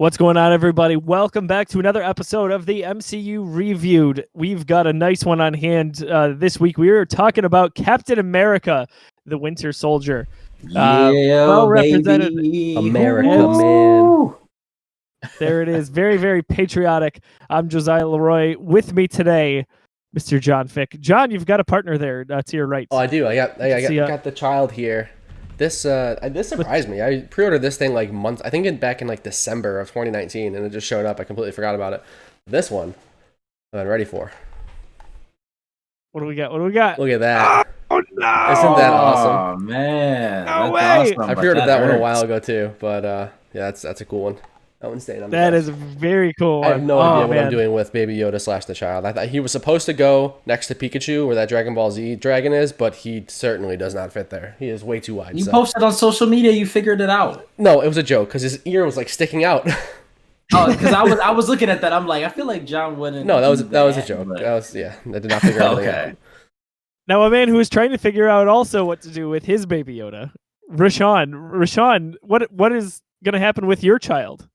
What's going on, everybody? Welcome back to another episode of the MCU Reviewed. We've got a nice one on hand this week. We are talking about Captain America, the Winter Soldier. Yeah, well represented. baby. America, Woo! man. There it is. Very, very patriotic. I'm Josiah Leroy. With me today, Mr. John Fick. John, you've got a partner there to your right. Oh, I do. I got See, the child here. This surprised me. I pre-ordered this thing like months. I think back in like December of 2019, and it just showed up. I completely forgot about it. This one, I'm ready for. What do we got? What do we got? Look at that. Oh no! Isn't that awesome? Oh man, No that's way! awesome, I but pre-ordered that one a hurts. while ago too, but yeah, that's a cool one. That one's staying on. That is a very cool one. I have no idea what man. I'm doing with Baby Yoda / the child. I thought he was supposed to go next to Pikachu, where that Dragon Ball Z dragon is, but he certainly does not fit there. He is way too wide. You posted on social media. You figured it out. No, it was a joke because his ear was like sticking out. Oh, because I was looking at that. I'm like, I feel like John wouldn't. No, do that was a joke. but- That was I did not figure out. Okay. Now, a man who is trying to figure out also what to do with his Baby Yoda, Rashawn. Rashawn, what is going to happen with your child?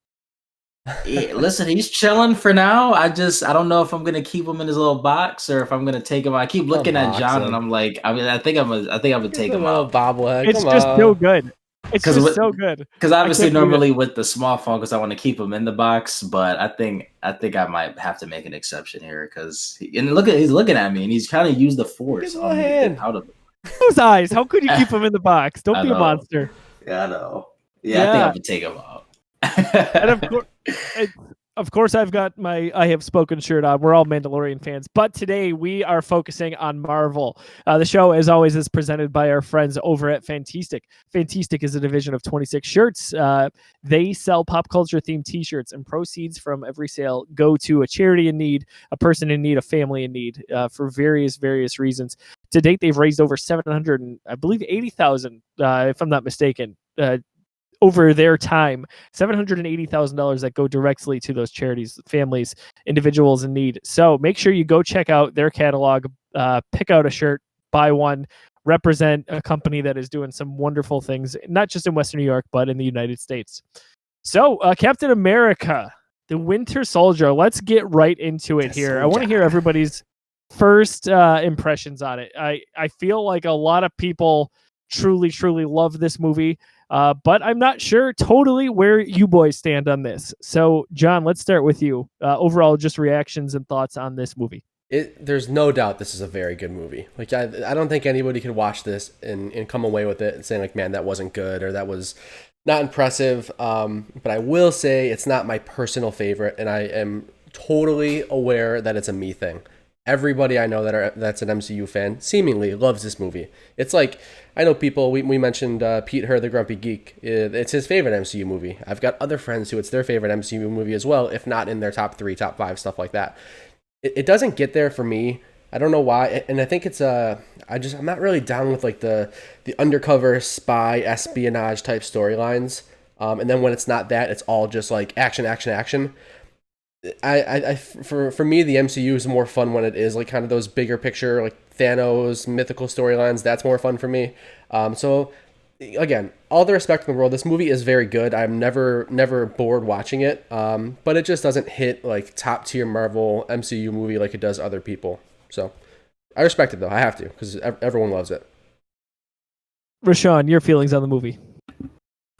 Yeah, listen, he's chilling for now. I don't know if I'm gonna keep him in his little box or if I'm gonna take him. I keep looking at box John him. and I'm like, I think I'm gonna take him Little out. bobblehead. It's Come just on. so good. It's 'Cause just with- so good. Because obviously, can't believe normally with the small phone, because I want to keep him in the box. But I think I might have to make an exception here because he's looking at me and he's kind of used the force Give him a on me to hand. get out of it. Those eyes. How could you keep him in the box? Don't I be a know. monster. Yeah, I know. Yeah, I think Yeah. I'm gonna take him out. And of course, I've got my I Have Spoken shirt on. We're all Mandalorian fans. But today we are focusing on Marvel. The show, as always, is presented by our friends over at Fantastic. Fantastic is a division of 26 shirts. They sell pop culture themed t-shirts, and proceeds from every sale go to a charity in need, a person in need, a family in need, for various reasons. To date, they've raised over 700, and I believe 80,000, if I'm not mistaken, over their time, $780,000 that go directly to those charities, families, individuals in need. So make sure you go check out their catalog, pick out a shirt, buy one, represent a company that is doing some wonderful things, not just in Western New York, but in the United States. So Captain America, the Winter Soldier, let's get right into it here. I want to hear everybody's first impressions on it. I feel like a lot of people truly love this movie. But I'm not sure totally where you boys stand on this. So, John, let's start with you. Overall, just reactions and thoughts on this movie. There's no doubt this is a very good movie. Like I don't think anybody could watch this and come away with it and saying like, man, that wasn't good or that was not impressive. But I will say it's not my personal favorite, and I am totally aware that it's a me thing. Everybody I know that's an MCU fan seemingly loves this movie. It's like, I know people, we mentioned Pete Her, the Grumpy Geek. It's his favorite MCU movie. I've got other friends who it's their favorite MCU movie as well, if not in their top 3, top 5, stuff like that. It doesn't get there for me. I don't know why. And I think it's I'm not really down with like the undercover spy espionage type storylines. And then when it's not that, it's all just like action. For me, the MCU is more fun when it is like kind of those bigger picture, like Thanos mythical storylines. That's more fun for me. So again, all the respect in the world, this movie is very good. I'm never bored watching it. But it just doesn't hit like top tier Marvel MCU movie like it does other people. So I respect it though. I have to because everyone loves it. Rashawn, your feelings on the movie?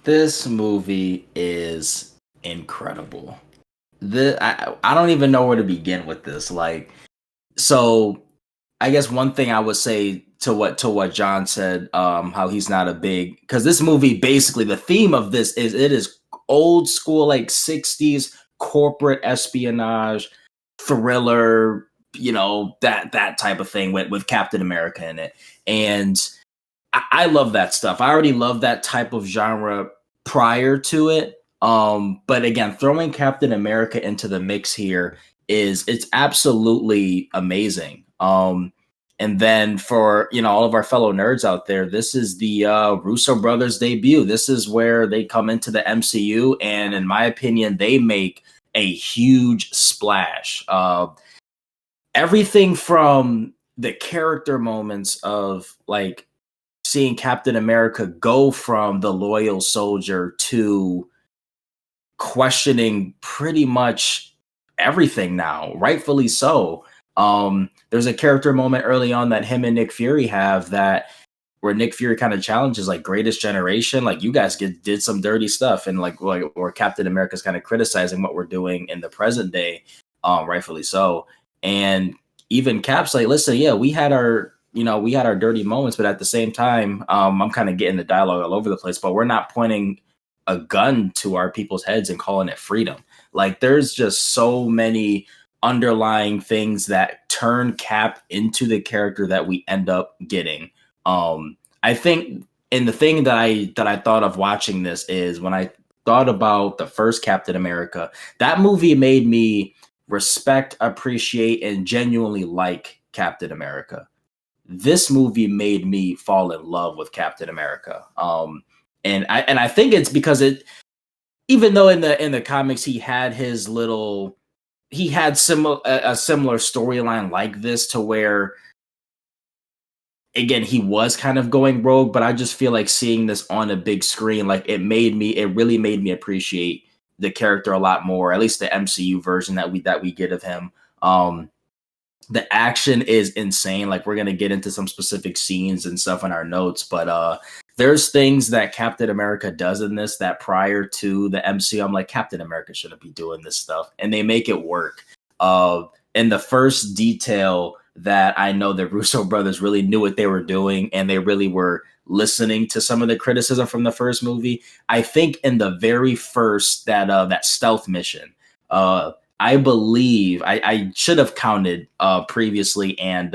This movie is incredible. I don't even know where to begin with this. Like, so I guess one thing I would say to what John said, how he's not a big, because this movie basically the theme of this is it is old school like 60s corporate espionage thriller, that type of thing with Captain America in it, and I love that stuff. I already love that type of genre prior to it. But again, throwing Captain America into the mix here it's absolutely amazing. And then for all of our fellow nerds out there, this is the Russo brothers debut. This is where they come into the MCU, and in my opinion, they make a huge splash. Everything from the character moments of like seeing Captain America go from the loyal soldier to questioning pretty much everything now, rightfully so. There's a character moment early on that him and Nick Fury have that where Nick Fury kind of challenges like greatest generation, like you guys did some dirty stuff, and like or Captain America's kind of criticizing what we're doing in the present day, rightfully so. And even Cap's like, listen, yeah, we had our dirty moments, but at the same time, I'm kind of getting the dialogue all over the place, but we're not pointing a gun to our people's heads and calling it freedom. Like there's just so many underlying things that turn Cap into the character that we end up getting. I think, and the thing that I thought of watching this is when I thought about the first Captain America, that movie made me respect, appreciate, and genuinely like Captain America. This movie made me fall in love with Captain America. And I think it's because even though in the comics he had a similar storyline like this to where, again, he was kind of going rogue, but I just feel like seeing this on a big screen, like it really made me appreciate the character a lot more, at least the MCU version that we get of him. The action is insane. Like we're going to get into some specific scenes and stuff in our notes, but there's things that Captain America does in this that prior to the MCU, I'm like, Captain America shouldn't be doing this stuff. And they make it work. And the first detail that I know the Russo brothers really knew what they were doing, and they really were listening to some of the criticism from the first movie. I think in the very first, that stealth mission, I believe I should have counted previously and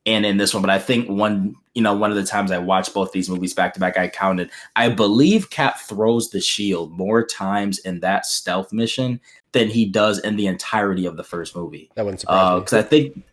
in this one, but I think one of the times I watched both these movies back to back, I counted. I believe Cap throws the shield more times in that stealth mission than he does in the entirety of the first movie. That wouldn't surprise me. Because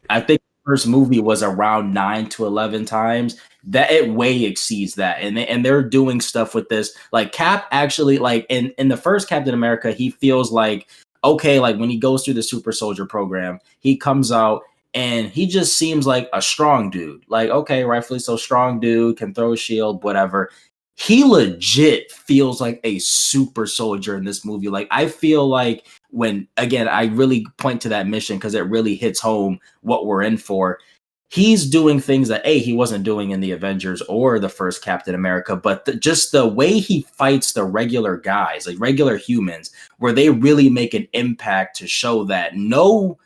I think the first movie was around 9 to 11 times. That it way exceeds that, and they're doing stuff with this. Like Cap actually, like in the first Captain America, he feels like, okay, like when he goes through the super soldier program, he comes out and he just seems like a strong dude. Like, okay, rightfully so, strong dude, can throw a shield, whatever. He legit feels like a super soldier in this movie. Like, I feel like when, again, I really point to that mission because it really hits home what we're in for. He's doing things that he wasn't doing in the Avengers or the first Captain America, but just the way he fights the regular guys, like regular humans, where they really make an impact to show that no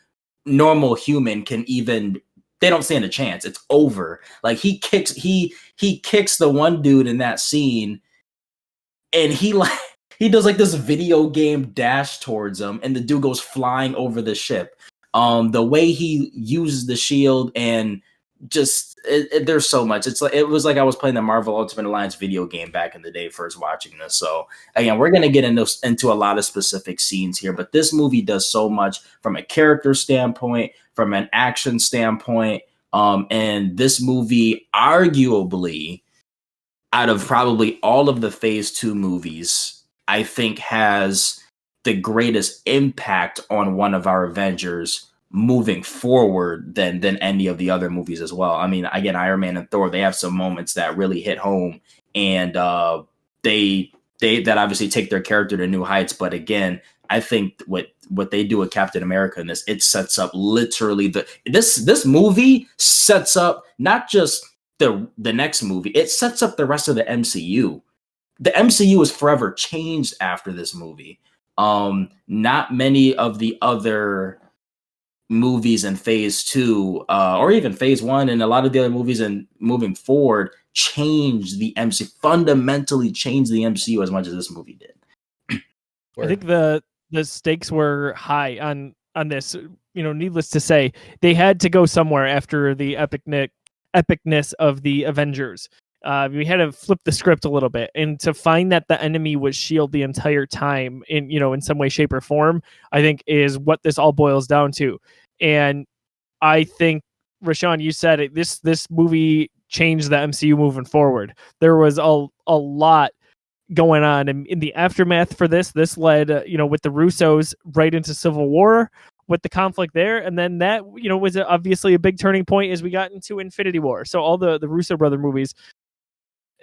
normal human can even, they don't stand a chance. It's over. Like he kicks the one dude in that scene, and he does like this video game dash towards him, and the dude goes flying over the ship. The way he uses the shield, and just there's so much. It was like I was playing the Marvel Ultimate Alliance video game back in the day, first watching this. So again, we're gonna get into a lot of specific scenes here, but this movie does so much from a character standpoint, from an action standpoint, and this movie arguably, out of probably all of the Phase 2 movies, I think has the greatest impact on one of our Avengers moving forward than any of the other movies as well. I mean, again, Iron Man and Thor, they have some moments that really hit home, and they that obviously take their character to new heights. But again, I think what they do with Captain America in this, it sets up literally this movie sets up not just the next movie, it sets up the rest of the MCU. The MCU is forever changed after this movie. Not many of the other movies in Phase 2 or even Phase 1 and a lot of the other movies and moving forward changed the MCU, fundamentally changed the MCU as much as this movie did. I think the stakes were high on this. Needless to say, they had to go somewhere after the epicness of the Avengers. We had to flip the script a little bit, and to find that the enemy was S.H.I.E.L.D. the entire time in some way, shape, or form, I think is what this all boils down to. And I think, Rashawn, you said it, this movie changed the MCU moving forward. There was a lot going on in the aftermath for this. This led, with the Russos right into Civil War with the conflict there. And then that, was obviously a big turning point as we got into Infinity War. So all the Russo brother movies,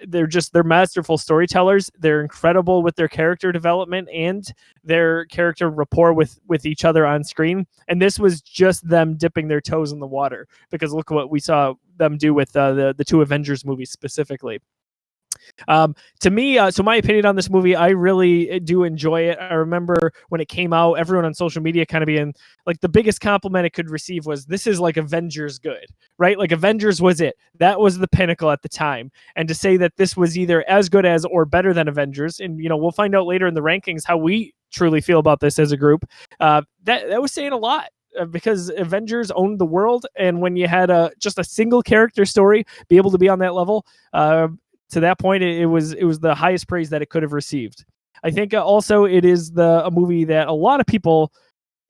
they're masterful storytellers. They're incredible with their character development and their character rapport with each other on screen. And this was just them dipping their toes in the water, because look what we saw them do with the two Avengers movies specifically. To me, so my opinion on this movie, I really do enjoy it. I remember when it came out, everyone on social media kind of being like, the biggest compliment it could receive was, this is like Avengers good, right? Like Avengers was it. That was the pinnacle at the time. And to say that this was either as good as or better than Avengers, and we'll find out later in the rankings how we truly feel about this as a group, that was saying a lot. Because Avengers owned the world, and when you had just a single character story be able to be on that level, to that point, it was the highest praise that it could have received. I think also it is a movie that a lot of people,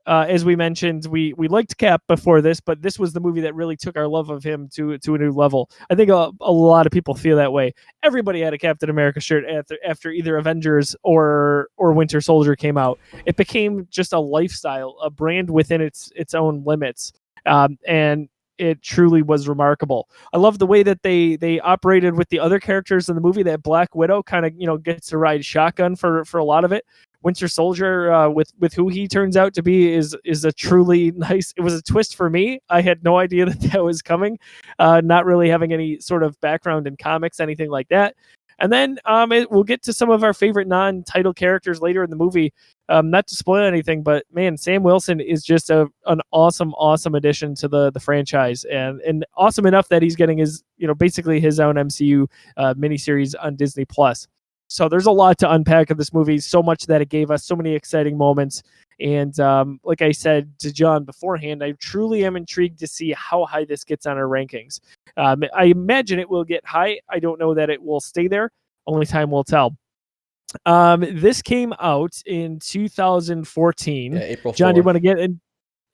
as we mentioned, we liked Cap before this, but this was the movie that really took our love of him to a new level. I think a lot of people feel that way. Everybody had a Captain America shirt after either Avengers or Winter Soldier came out. It became just a lifestyle, a brand within its own limits, and it truly was remarkable. I love the way that they operated with the other characters in the movie. That Black Widow kind of gets to ride shotgun for a lot of it. Winter Soldier, with who he turns out to be, is a truly nice. It was a twist for me. I had no idea that was coming. Not really having any sort of background in comics, anything like that. And then we'll get to some of our favorite non-title characters later in the movie. Not to spoil anything, but man, Sam Wilson is just an awesome addition to the franchise, and awesome enough that he's getting his basically his own MCU miniseries on Disney Plus. So there's a lot to unpack of this movie. So much that it gave us, so many exciting moments. And like I said to John beforehand, I truly am intrigued to see how high this gets on our rankings. I imagine it will get high. I don't know that it will stay there. Only time will tell. This came out in 2014. Yeah, April 4th. John, do you want to get in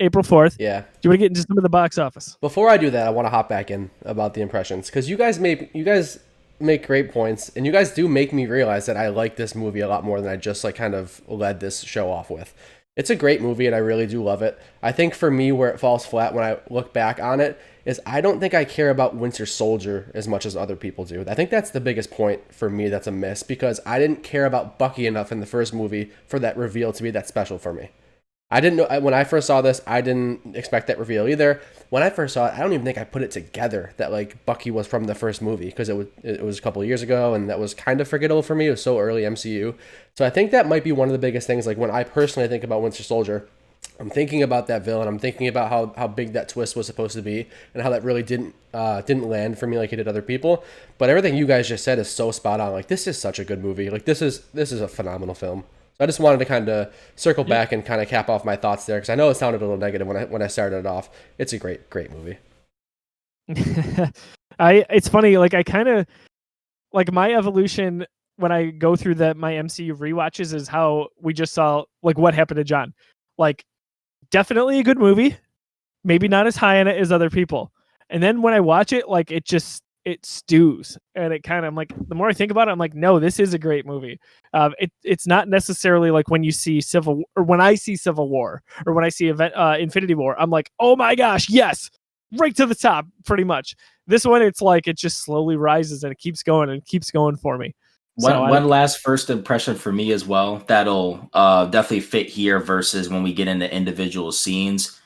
April 4th? Yeah. Do you want to get into some of the box office? Before I do that, I want to hop back in about the impressions, because you guys make great points, and you guys do make me realize that I like this movie a lot more than I just kind of led this show off with. It's a great movie, and I really do love it. I think for me, where it falls flat when I look back on it is I don't think I care about Winter Soldier as much as other people do. I think that's the biggest point for me that's a miss, because I didn't care about Bucky enough in the first movie for that reveal to be that special for me. I didn't know, when I first saw this, I didn't expect that reveal either. When I first saw it, I don't even think I put it together that Bucky was from the first movie, because it was a couple of years ago, and that was kind of forgettable for me. It was so early MCU. So I think that might be one of the biggest things. When I personally think about Winter Soldier, I'm thinking about that villain. I'm thinking about how big that twist was supposed to be, and how that really didn't land for me like it did other people. But everything you guys just said is so spot on. This is such a good movie. This is a phenomenal film. So I just wanted to kind of circle back and kind of cap off my thoughts there, because I know it sounded a little negative when I started it off. It's a great movie. It's funny. I kind of my evolution when I go through my MCU rewatches is how we just saw what happened to John. Definitely a good movie, maybe not as high in it as other people. And then when I watch it, it stews, and it kind of, the more I think about it, I'm no, this is a great movie. It's not necessarily when you see when I see Civil War, or when I see Infinity War, I'm oh my gosh, yes, right to the top, pretty much. This one, it's it just slowly rises, and it keeps going and keeps going for me. One last first impression for me as well that'll definitely fit here versus when we get into individual scenes.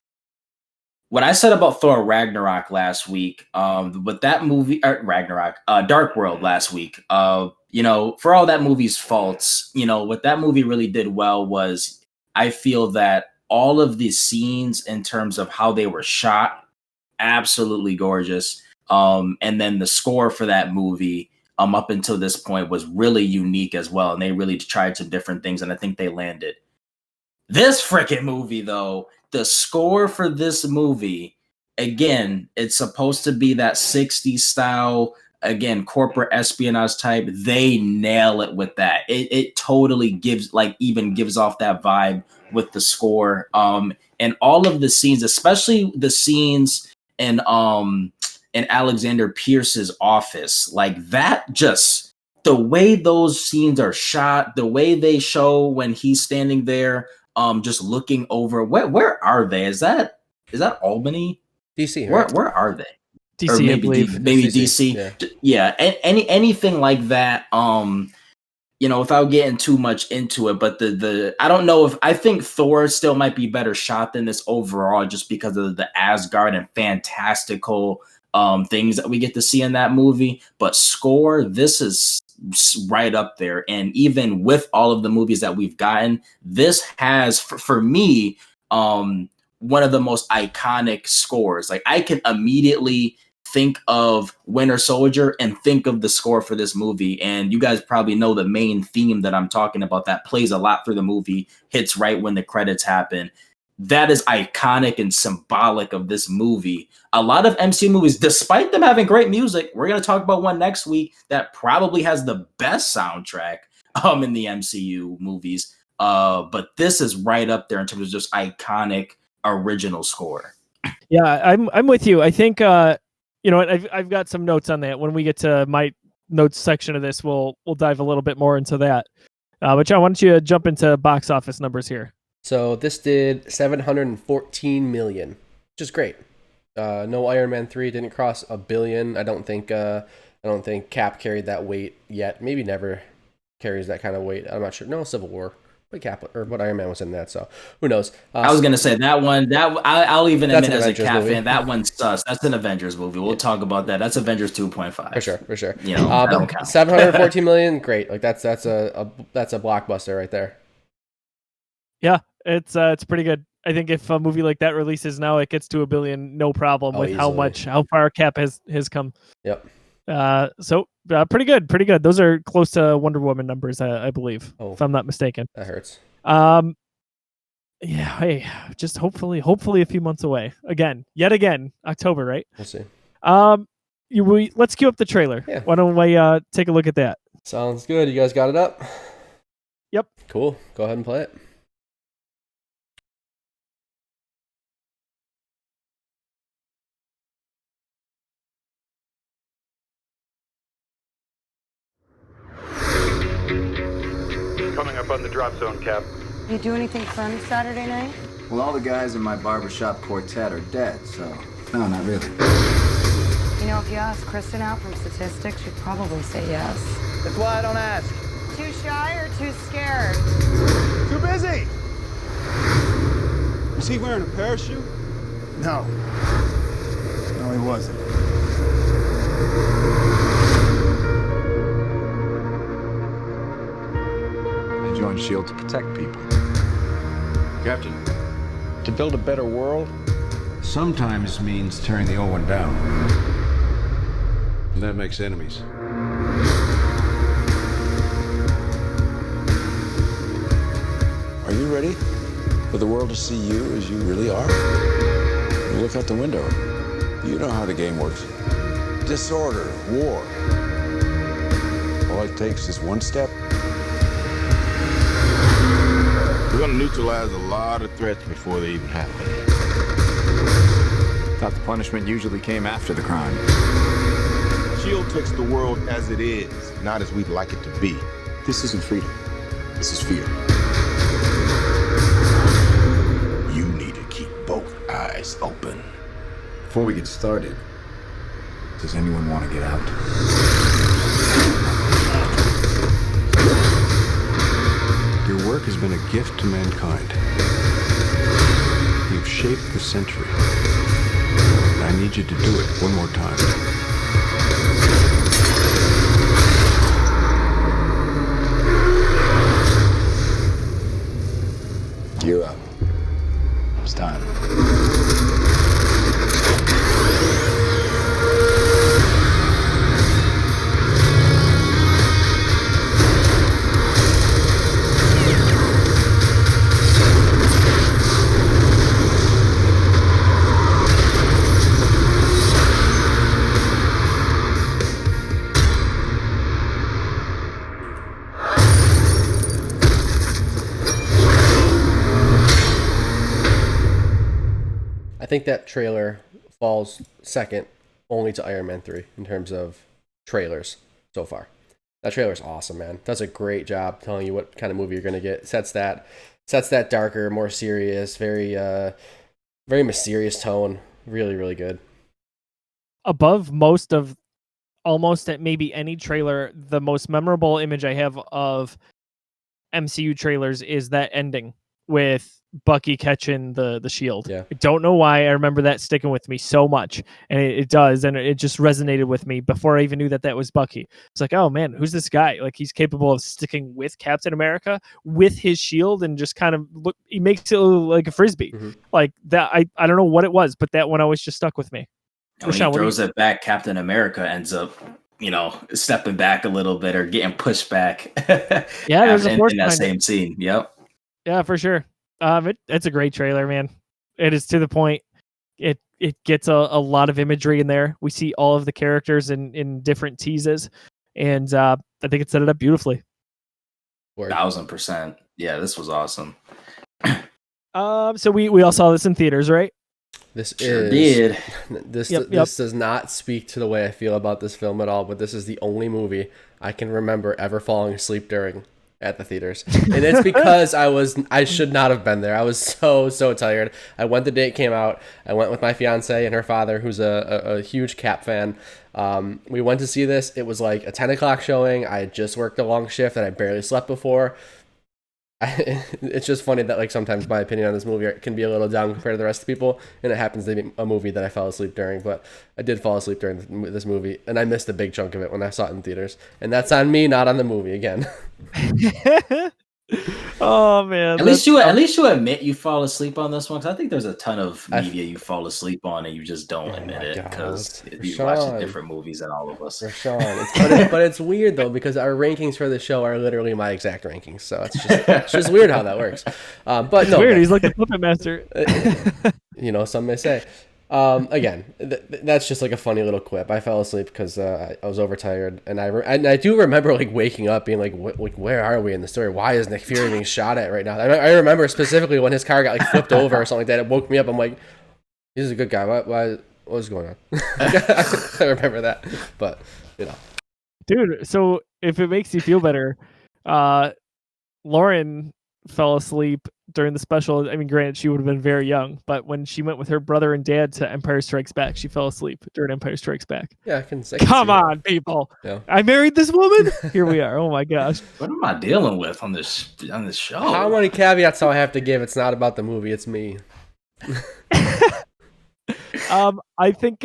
What I said about Thor Ragnarok last week, with that movie, Dark World last week, for all that movie's faults, what that movie really did well was, I feel that all of the scenes in terms of how they were shot, absolutely gorgeous. And then the score for that movie, up until this point, was really unique as well. And they really tried some different things, and I think they landed. This freaking movie, though, the score for this movie, again, it's supposed to be that 60s style, again, corporate espionage type. They nail it with that. It totally gives off that vibe with the score. And all of the scenes, especially the scenes in Alexander Pierce's office, the way those scenes are shot, the way they show when he's standing there, just looking over. Where are they? Is that Albany? DC. Where are they? DC, or maybe I believe. maybe DC, DC. Yeah, anything like that. Without getting too much into it, but the I don't know if I think Thor still might be better shot than this overall, just because of the Asgard and fantastical things that we get to see in that movie. But score, this is right up there, and even with all of the movies that we've gotten, this has for me one of the most iconic scores. Like, I can immediately think of Winter Soldier and think of the score for this movie. And you guys probably know the main theme that I'm talking about that plays a lot through the movie, hits right when the credits happen. That is iconic and symbolic of this movie. A lot of MCU movies, despite them having great music, we're going to talk about one next week that probably has the best soundtrack in the MCU movies. But this is right up there in terms of just iconic original score. Yeah, I'm with you. I think I've got some notes on that. When we get to my notes section of this, we'll dive a little bit more into that. But John, why don't you jump into box office numbers here? So this did $714 million, which is great. No Iron Man 3 didn't cross $1 billion. I don't think Cap carried that weight yet. Maybe never carries that kind of weight. I'm not sure. No, Civil War. But Iron Man was in that, so who knows? I was gonna say that one. I'll even admit as a Avengers Cap movie. fan, that one's sus. That's an Avengers movie. We'll talk about that. That's Avengers 2.5 for sure. That don't count. 714 million, great. Like that's a blockbuster right there. Yeah, it's pretty good. I think if a movie like that releases now, it gets to $1 billion, no problem with easily. how far Cap has come. Yep. So pretty good. Those are close to Wonder Woman numbers, I believe, if I'm not mistaken. That hurts. Yeah. Hey, just hopefully a few months away. Yet again, October, right? We'll see. Let's cue up the trailer. Yeah. Why don't we take a look at that? Sounds good. You guys got it up? Yep. Cool. Go ahead and play it. Coming up on the drop zone, Cap. You do anything fun Saturday night? Well, all the guys in my barbershop quartet are dead, so no, not really. You know, if you ask Kristen out from statistics, she'd probably say yes. That's why I don't ask. Too shy or too scared? Too busy. Was he wearing a parachute? No. No, he wasn't. I joined S.H.I.E.L.D. to protect people. Captain, To build a better world? sometimes means tearing the old one down. And that makes enemies. Are you ready for the world to see you as you really are? You look out the window. You know how the game works. Disorder, war. All it takes is one step. We're gonna neutralize a lot of threats before they even happen. Thought the punishment usually came after the crime. S.H.I.E.L.D. takes the world as it is, not as we'd like it to be. This isn't freedom. This is fear. You need to keep both eyes open. Before we get started, does anyone want to get out? Your work has been a gift to mankind. You've shaped the century. I need you to do it one more time. Gear up. It's time. I think that trailer falls second only to Iron Man 3 in terms of trailers so far. That trailer's awesome, man. Does a great job telling you what kind of movie you're going to get. Sets that darker, more serious, very mysterious tone. Really, really good. above most of almost at maybe any trailer, the most memorable image I have of MCU trailers is that ending with Bucky catching the shield. Yeah. I don't know why I remember that sticking with me so much, and it does, and it just resonated with me before I even knew that was Bucky. It's like, oh man, who's this guy? Like, he's capable of sticking with Captain America with his shield and just kind of look. He makes it look like a frisbee, like that. I don't know what it was, but that one always just stuck with me. And when he throws it back, Captain America ends up, stepping back a little bit or getting pushed back. Yeah, there's a force in that same scene. Yep. Yeah, for sure. It's a great trailer, man. It is to the point. It gets a lot of imagery in there. We see all of the characters in different teases, and I think it set it up beautifully. 1000%. Yeah, this was awesome. So we all saw this in theaters, right? This does not speak to the way I feel about this film at all, but this is the only movie I can remember ever falling asleep during at the theaters. And it's because I should not have been there. I was so tired. I went the day it came out. I went with my fiance and her father, who's a huge Cap fan. We went to see this. It was like a 10 o'clock showing. I had just worked a long shift and I barely slept before. It's just funny that like sometimes my opinion on this movie can be a little down compared to the rest of people, and it happens to be a movie that I fell asleep during. But I did fall asleep during this movie, and I missed a big chunk of it when I saw it in theaters, and that's on me, not on the movie again. Oh man! At least you admit you fall asleep on this one, because I think there's a ton of media you fall asleep on and you just don't admit it because you watch different movies than all of us. But it's weird though, because our rankings for the show are literally my exact rankings, so it's just weird how that works. But it's weird. He's like the puppet master. Some may say. Again, that's just like a funny little quip. I fell asleep because I was overtired, and I do remember like waking up being like, where are we in the story? Why is Nick Fury being shot at right now? I remember specifically when his car got like flipped over or something like that. It woke me up. I'm like, he's a good guy. What's going on? I remember that, but dude. So if it makes you feel better, Lauren fell asleep during the special. I mean, granted, she would have been very young, but when she went with her brother and dad to Empire Strikes Back, she fell asleep during Empire Strikes Back. Yeah, I can say. Come on, people! Yeah. I married this woman. Here we are. Oh my gosh, what am I dealing with on this show? How many caveats do I have to give? It's not about the movie. It's me. I think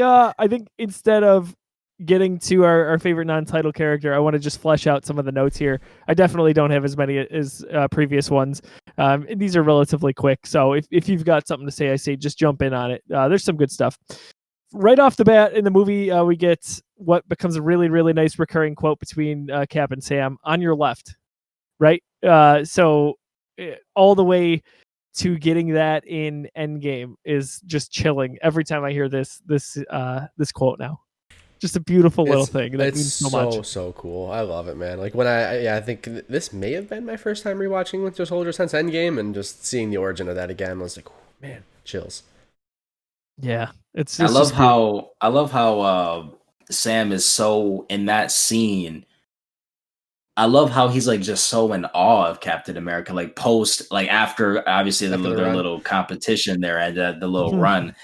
instead of getting to our favorite non-title character, I want to just flesh out some of the notes here. I definitely don't have as many as previous ones. And these are relatively quick, so if you've got something to say, I say just jump in on it. There's some good stuff. Right off the bat in the movie, we get what becomes a really, really nice recurring quote between Cap and Sam, "On your left," right? So all the way to getting that in Endgame is just chilling every time I hear this quote now. Just a beautiful little thing that means so much. So cool. I love it, man. Like when I think this may have been my first time rewatching Winter Soldier since Endgame, and just seeing the origin of that again was like, man, chills. Yeah, it's. I love how Sam is so in that scene. I love how he's like just so in awe of Captain America. Like after obviously the little competition there and the little run.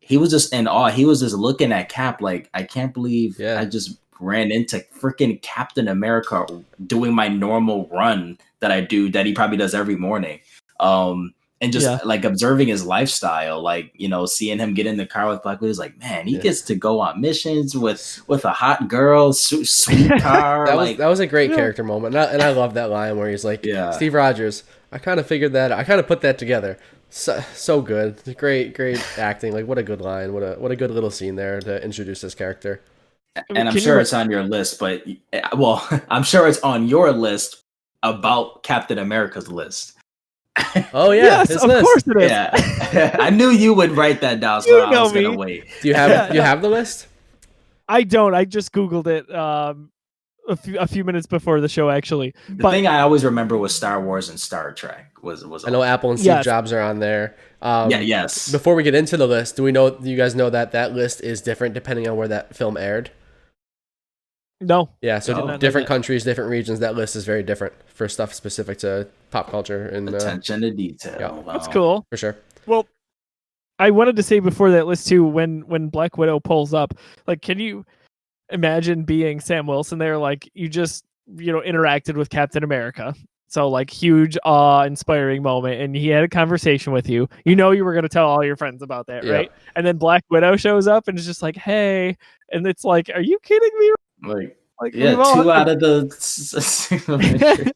He was just in awe. He was just looking at Cap like, I can't believe I just ran into freaking Captain America doing my normal run that I do, that he probably does every morning. And just like observing his lifestyle, like, seeing him get in the car with Black Widow, like, man, he gets to go on missions with a hot girl, sweet car. that was a great character moment. And I love that line where he's like, Steve Rogers, I kind of figured that, I kind of put that together. So good. Great acting. Like, what a good line. What a good little scene there to introduce this character. And I'm sure it's on your list, but I'm sure it's on your list about Captain America's list. Oh yeah, yes, of course it is. Yeah. I knew you would write that down, so I was gonna wait. Do you have the list? I don't. I just Googled it a few minutes before the show, actually. The thing I always remember was Star Wars and Star Trek. Was I know Apple and Steve Jobs are on there. Yes. Before we get into the list, do you guys know that list is different depending on where that film aired? No. Yeah, so different countries, different regions, that list is very different for stuff specific to pop culture and attention to detail. Yeah. Wow. That's cool. For sure. Well, I wanted to say before that list too, when Black Widow pulls up, like, can you imagine being Sam Wilson there? Like, you just, interacted with Captain America. So, like, huge awe-inspiring moment, and he had a conversation with you. You were going to tell all your friends about that, Yeah. right? And then Black Widow shows up and is just like, "Hey," and it's like, "Are you kidding me?" Like, we've all two had out of the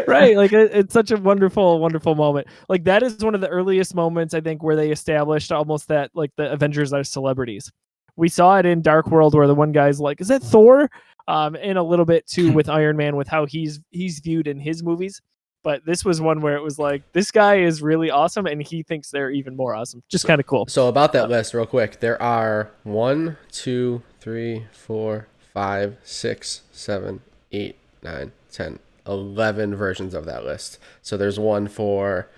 right, like it's such a wonderful moment. Like, that is one of the earliest moments, I think, where they established almost that, like, the Avengers are celebrities. We saw it in Dark World, where the one guy's like, "Is that Thor?" And a little bit too with Iron Man, with how he's viewed in his movies. But this was one where it was like, this guy is really awesome, and he thinks they're even more awesome. Just kind of cool. So about that list, real quick, there are 1, 2, 3, 4, 5, 6, 7, 8, 9, 10, 11 versions of that list. So there's one for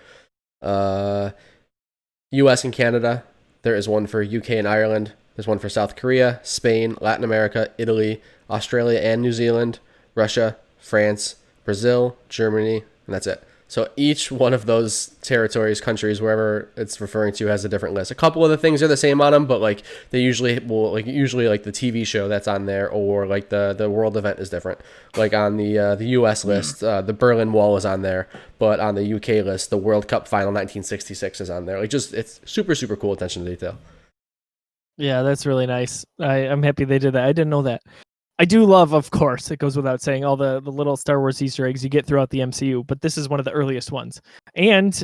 US and Canada. There is one for UK and Ireland. There's one for South Korea, Spain, Latin America, Italy, Australia and New Zealand, Russia, France, Brazil, Germany, and that's it. So each one of those territories, countries, wherever it's referring to, has a different list. A couple of the things are the same on them, but like they usually will, like usually like the TV show that's on there, or like the world event is different. Like on the US list, the Berlin Wall is on there, but on the UK list, the World Cup Final 1966 is on there. Like, just, it's super, super cool attention to detail. Yeah, that's really nice. I'm happy they did that. I didn't know that. I do love, of course, it goes without saying, all the little Star Wars Easter eggs you get throughout the MCU, but this is one of the earliest ones. And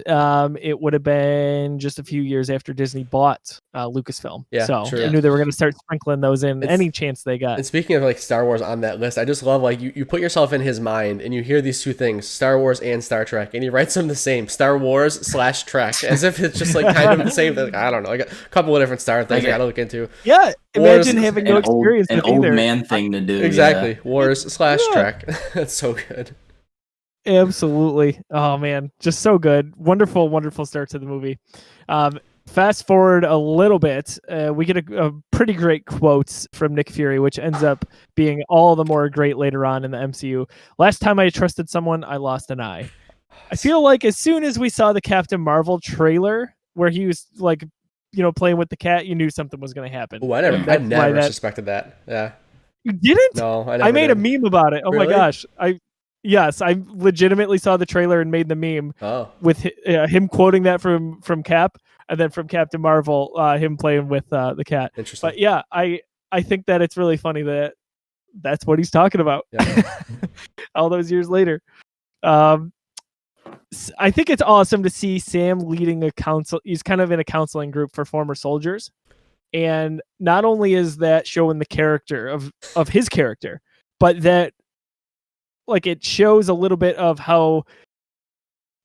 it would have been just a few years after Disney bought Lucasfilm. Yeah, so true. I knew they were going to start sprinkling those in any chance they got. And speaking of like Star Wars on that list, I just love, like, you put yourself in his mind and you hear these two things, Star Wars and Star Trek, and he writes them the same, Star Wars/Trek, as if it's just like kind of the same thing. I don't know, like a couple of different Star things I got to look into. Yeah, imagine having no experience with either. An old man thing to do. Exactly. Yeah. Wars/Trek. That's so good. Absolutely. Oh man, just so good. Wonderful, wonderful start to the movie. Fast forward a little bit, we get a pretty great quotes from Nick Fury, which ends up being all the more great later on in the MCU. Last time I trusted someone, I lost an eye. I feel like as soon as we saw the Captain Marvel trailer, where he was like, playing with the cat, you knew something was going to happen. Oh, I never suspected that. Yeah. You didn't? No, I made a meme about it. Oh Really? my gosh. Yes, I legitimately saw the trailer and made the meme with him quoting that from Cap, and then from Captain Marvel, him playing with the cat. Interesting. But yeah, I think that it's really funny that that's what he's talking about. Yeah. All those years later. I think it's awesome to see Sam leading a council. He's kind of in a counseling group for former soldiers. And not only is that showing the character of his character, but that, like, it shows a little bit of how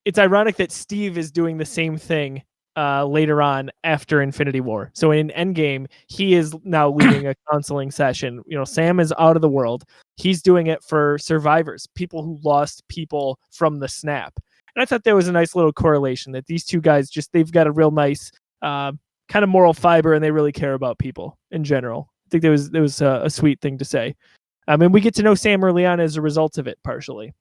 it's ironic that Steve is doing the same thing later on after Infinity War. So in Endgame, he is now leading a counseling session. Sam is out of the world. He's doing it for survivors, people who lost people from the snap. And I thought there was a nice little correlation that these two guys they've got a real nice kind of moral fiber, and they really care about people in general. I think there was a sweet thing to say. And we get to know Sam early on as a result of it, partially.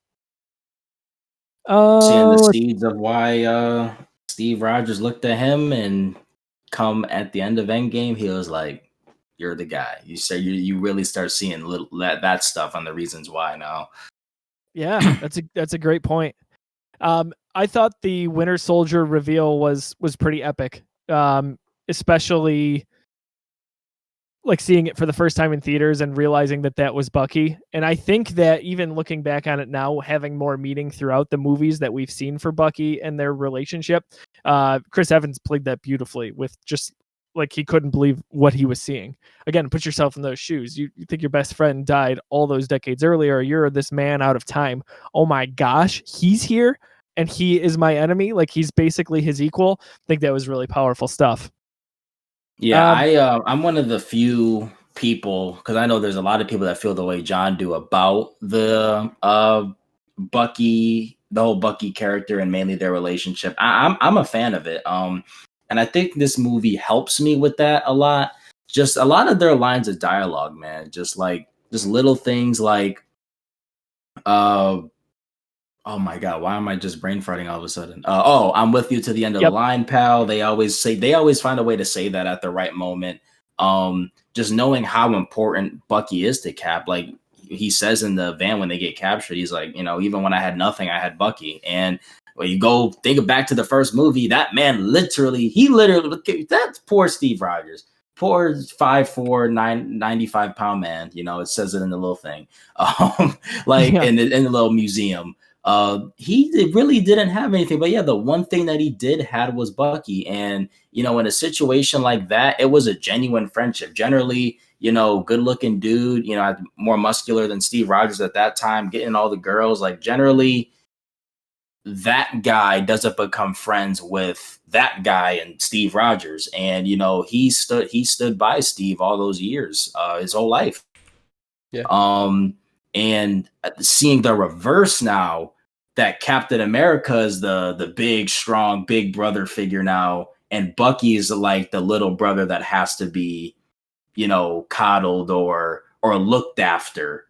Seeing the seeds of why Steve Rogers looked at him, and come at the end of Endgame, he was like, "You're the guy." You say you really start seeing that stuff on the reasons why now. Yeah, that's a great point. I thought the Winter Soldier reveal was pretty epic. Especially like seeing it for the first time in theaters and realizing that was Bucky. And I think that even looking back on it now, having more meaning throughout the movies that we've seen for Bucky and their relationship, Chris Evans played that beautifully, with just like, he couldn't believe what he was seeing. Again, put yourself in those shoes. You think your best friend died all those decades earlier. You're this man out of time. Oh my gosh, he's here and he is my enemy. Like, he's basically his equal. I think that was really powerful stuff. Yeah, I'm one of the few people, because I know there's a lot of people that feel the way John do about the Bucky, the whole Bucky character, and mainly their relationship. I'm a fan of it. And I think this movie helps me with that a lot. Just a lot of their lines of dialogue, man. Just little things like Oh my God, why am I just brain farting all of a sudden? Oh, I'm with you to the end of the line, pal. They always find a way to say that at the right moment. Just knowing how important Bucky is to Cap, like he says in the van when they get captured, he's like, even when I had nothing, I had Bucky. And when you go think back to the first movie, that man he literally, that's poor Steve Rogers. Poor 5'4", 95-pound man. It says it in the little thing. In the little museum. He really didn't have anything, but yeah, the one thing that he did had was Bucky. And, in a situation like that, it was a genuine friendship. Generally, good looking dude, more muscular than Steve Rogers at that time, getting all the girls. Like generally that guy doesn't become friends with that guy and Steve Rogers. And, he stood by Steve all those years, his whole life. Yeah. And seeing the reverse now, that Captain America is the big, strong, big brother figure now, and Bucky is like the little brother that has to be, coddled or looked after.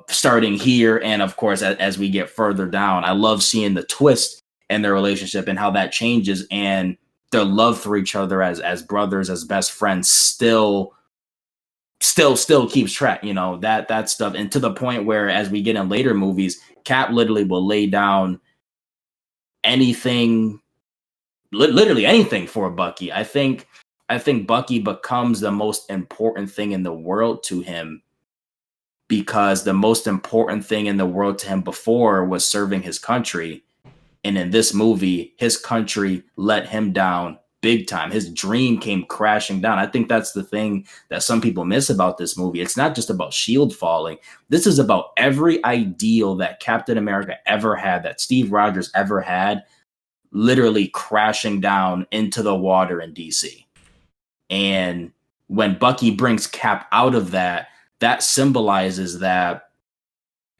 Starting here, and of course, as we get further down, I love seeing the twist in their relationship and how that changes, and their love for each other as brothers, as best friends, still keeps track, that stuff. And to the point where, as we get in later movies, Cap literally will lay down anything, literally anything for Bucky. I think Bucky becomes the most important thing in the world to him, because the most important thing in the world to him before was serving his country. And in this movie, his country let him down big time. His dream came crashing down. I think that's the thing that some people miss about this movie. It's not just about S.H.I.E.L.D. falling. This is about every ideal that Captain America ever had, that Steve Rogers ever had, literally crashing down into the water in DC. And when Bucky brings Cap out of that, that symbolizes that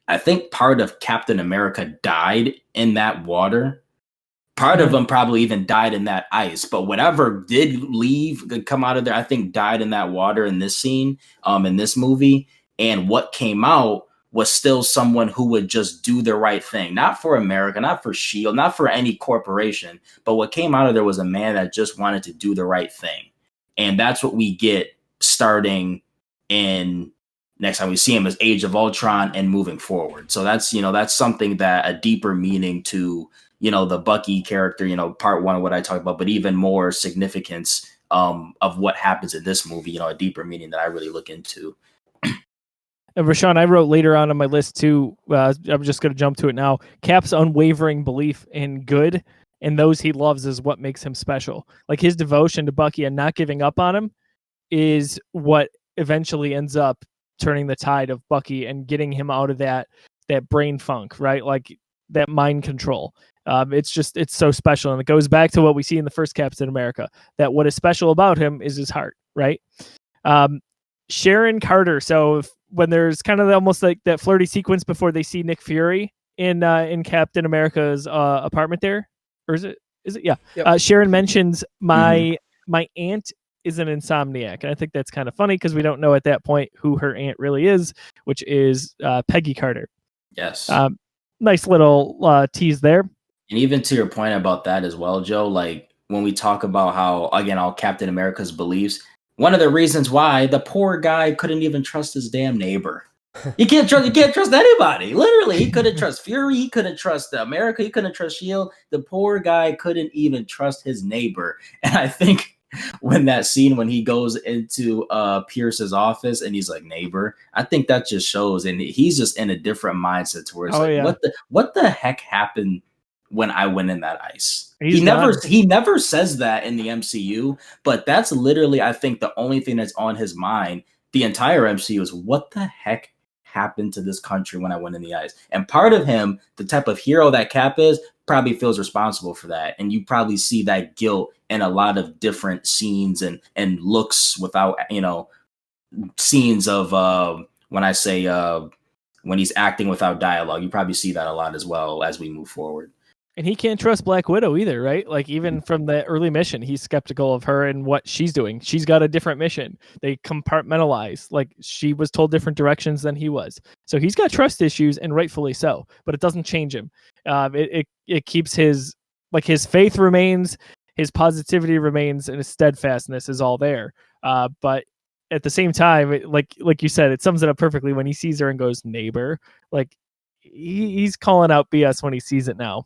I think part of Captain America died in that water. Part of them probably even died in that ice, but whatever did come out of there, I think died in that water in this scene, in this movie. And what came out was still someone who would just do the right thing, not for America, not for S.H.I.E.L.D., not for any corporation, but what came out of there was a man that just wanted to do the right thing. And that's what we get starting in next time we see him as Age of Ultron and moving forward. So that's something that a deeper meaning to, the Bucky character, part one of what I talked about, but even more significance of what happens in this movie, a deeper meaning that I really look into. And Rashawn, I wrote later on my list too, I'm just going to jump to it now. Cap's unwavering belief in good and those he loves is what makes him special. Like his devotion to Bucky and not giving up on him is what eventually ends up turning the tide of Bucky and getting him out of that brain funk, right? Like that mind control. It's so special. And it goes back to what we see in the first Captain America, that what is special about him is his heart, right? Sharon Carter. So when there's kind of almost like that flirty sequence before they see Nick Fury in Captain America's apartment there, or is it? Yeah. Yep. Sharon mentions my aunt is an insomniac, and I think that's kind of funny because we don't know at that point who her aunt really is, which is Peggy Carter. Yes. Nice little tease there. And even to your point about that as well, Joe, like when we talk about how, again, all Captain America's beliefs, one of the reasons why the poor guy couldn't even trust his damn neighbor. You can't trust anybody. Literally, he couldn't trust Fury. He couldn't trust America. He couldn't trust S.H.I.E.L.D. The poor guy couldn't even trust his neighbor. And I think when he goes into Pierce's office and he's like, neighbor, I think that just shows, and he's just in a different mindset to where it's what the heck happened when I went in that ice? He never says that in the MCU, but that's literally, I think, the only thing that's on his mind the entire MCU is what the heck happened to this country when I went in the ice. And part of him, the type of hero that Cap is, probably feels responsible for that. And you probably see that guilt in a lot of different scenes and looks without, scenes of when I say when he's acting without dialogue. You probably see that a lot as well as we move forward. And he can't trust Black Widow either, right? Like even from the early mission, he's skeptical of her and what she's doing. She's got a different mission. They compartmentalize. Like she was told different directions than he was. So he's got trust issues, and rightfully so. But it doesn't change him. It keeps his faith remains, his positivity remains, and his steadfastness is all there. But at the same time, like you said, it sums it up perfectly when he sees her and goes, "Neighbor." Like he's calling out BS when he sees it now.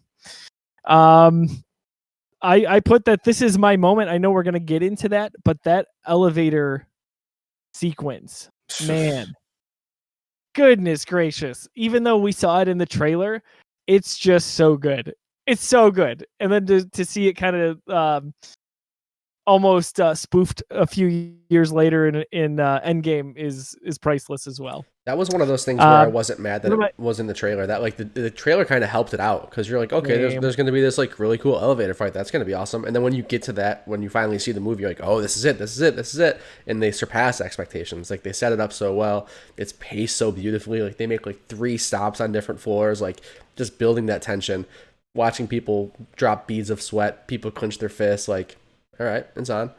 I put that this is my moment. I know we're gonna get into that, but that elevator sequence, man, goodness gracious! Even though we saw it in the trailer, it's just so good. It's so good, and then to see it kind of almost spoofed a few years later in Endgame is priceless as well. That was one of those things where I wasn't mad that it was in the trailer. That like the trailer kind of helped it out because you're like, okay, there's going to be this like really cool elevator fight. That's going to be awesome. And then when you get to that, when you finally see the movie, you're like, oh, this is it. And they surpass expectations. Like they set it up so well. It's paced so beautifully. Like they make like 3 stops on different floors, like just building that tension, watching people drop beads of sweat, people clench their fists. Like, all right, it's on.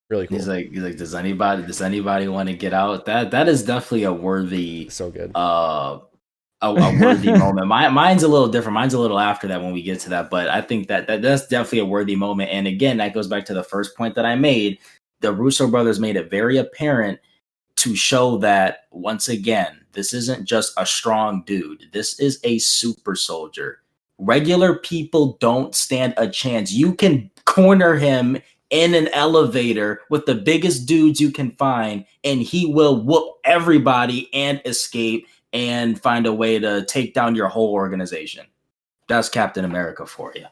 Really cool. He's like, does anybody want to get out? That is definitely a worthy, so good. A worthy moment. Mine's a little different. Mine's a little after that when we get to that, but I think that's definitely a worthy moment. And again, that goes back to the first point that I made. The Russo brothers made it very apparent to show that once again, this isn't just a strong dude. This is a super soldier. Regular people don't stand a chance. You can corner him in an elevator with the biggest dudes you can find, and he will whoop everybody and escape and find a way to take down your whole organization. That's Captain America for you.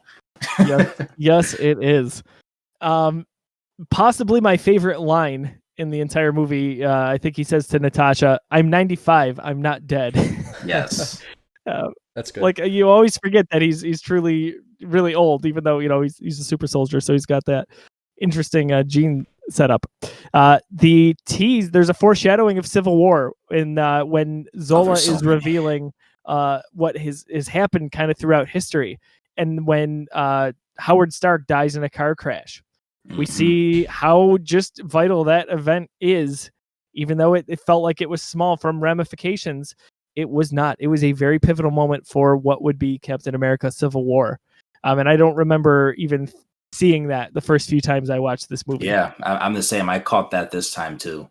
Yes, it is. Possibly my favorite line in the entire movie. I think he says to Natasha, "I'm 95. I'm not dead." Yes. That's good. Like you always forget that he's truly really old, even though he's a super soldier, so he's got that interesting gene setup. The tease, there's a foreshadowing of Civil War in when Zola is revealing what has happened kind of throughout history, and when Howard Stark dies in a car crash. We see how just vital that event is, even though it felt like it was small from ramifications. It was not. It was a very pivotal moment for what would be Captain America Civil War. And I don't remember even seeing that the first few times I watched this movie. Yeah, I'm the same. I caught that this time too.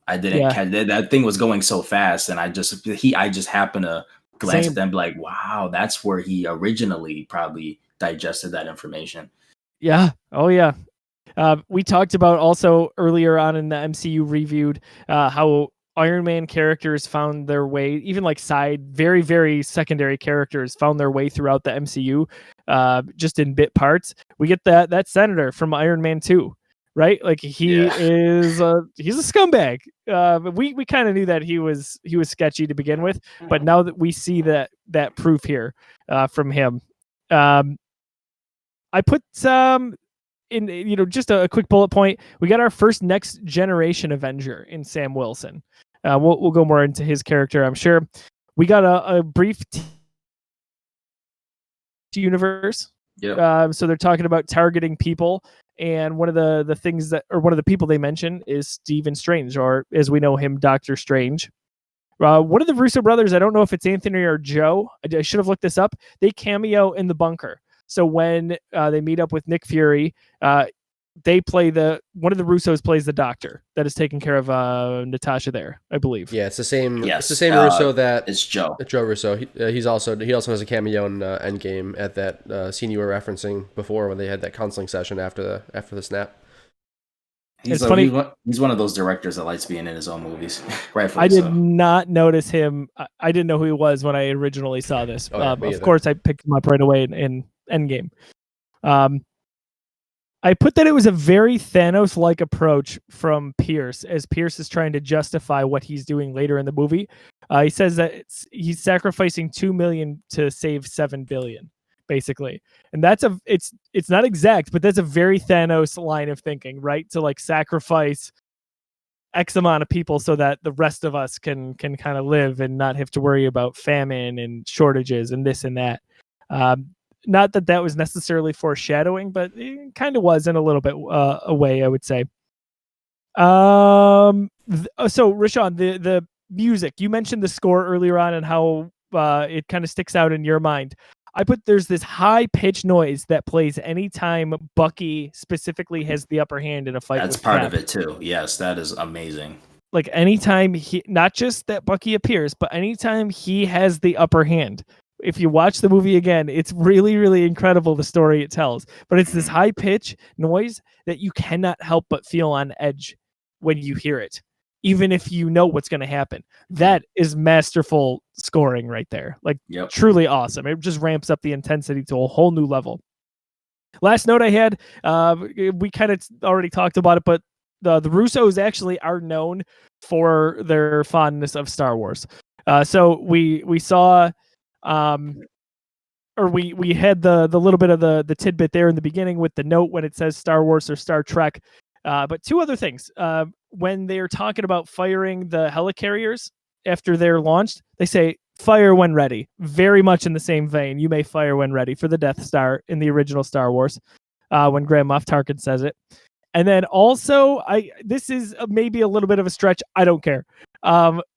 I didn't catch that thing was going so fast, and I just happened to glance at them, like, wow, that's where he originally probably digested that information. Yeah. Oh yeah. We talked about also earlier on in the MCU Reviewed how Iron Man characters found their way, even like very, very secondary characters found their way throughout the MCU, just in bit parts. We get that senator from Iron Man 2, right? Like he's a scumbag. We kind of knew that he was sketchy to begin with, but now that we see that proof here from him, I put some. In just a quick bullet point, we got our first next generation Avenger in Sam Wilson. We'll go more into his character, I'm sure. We got a brief universe. Yeah. So they're talking about targeting people, and one of the things one of the people they mention is Stephen Strange, or as we know him, Doctor Strange. One of the Russo brothers, I don't know if it's Anthony or Joe. I should have looked this up. They cameo in The Bunker. So when they meet up with Nick Fury, they play one of the Russos plays the doctor that is taking care of Natasha there, I believe. Yeah, it's the same. Yes. It's the same Russo that it's Joe. Joe Russo. He also has a cameo in Endgame at that scene you were referencing before when they had that counseling session after the snap. He's funny. He's one of those directors that likes being in his own movies. Rightfully I did not notice him. I didn't know who he was when I originally saw this. Of course, I picked him up right away in Endgame. I put that it was a very Thanos-like approach from Pierce, as Pierce is trying to justify what he's doing later in the movie. He says that he's sacrificing 2 million to save 7 billion, basically, and it's not exact, but that's a very Thanos line of thinking, right? To like sacrifice X amount of people so that the rest of us can kind of live and not have to worry about famine and shortages and this and that. not that that was necessarily foreshadowing, but it kind of was in a little bit a way, I would say. So Rashawn, the music, you mentioned the score earlier on and how it kind of sticks out in your mind. There's this high pitched noise that plays anytime Bucky specifically has the upper hand in a fight. That's with part Cap. of it too. Yes, that is amazing. Like anytime not just that Bucky appears, but anytime he has the upper hand. If you watch the movie again, it's really, really incredible, the story it tells. But it's this high pitch noise that you cannot help but feel on edge when you hear it, even if you know what's going to happen. That is masterful scoring right there. Like, truly awesome. It just ramps up the intensity to a whole new level. Last note I had, we kind of already talked about it, but the Russos actually are known for their fondness of Star Wars. So we saw, or we had the little bit of the tidbit there in the beginning with the note when it says Star Wars or Star Trek. But two other things. When they're talking about firing the helicarriers after they're launched, they say fire when ready. Very much in the same vein. You may fire when ready for the Death Star in the original Star Wars, when Grand Moff Tarkin says it. And then also, this is maybe a little bit of a stretch. I don't care.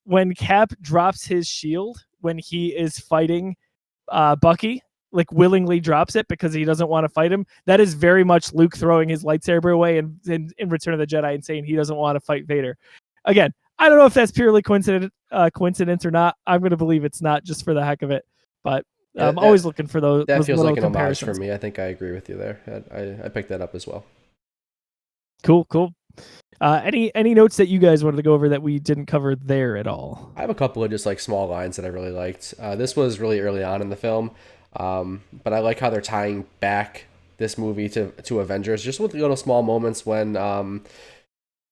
When Cap drops his shield when he is fighting Bucky, like willingly drops it because he doesn't want to fight him. That is very much Luke throwing his lightsaber away in Return of the Jedi and saying he doesn't want to fight Vader. Again, I don't know if that's purely coincidence or not. I'm going to believe it's not, just for the heck of it. But I'm always looking for those. That those feels like an homage comparisons for me. I think I agree with you there. I picked that up as well. Cool. Any notes that you guys wanted to go over that we didn't cover there at all? I have a couple of just like small lines that I really liked. This was really early on in the film, but I like how they're tying back this movie to Avengers, just with little small moments when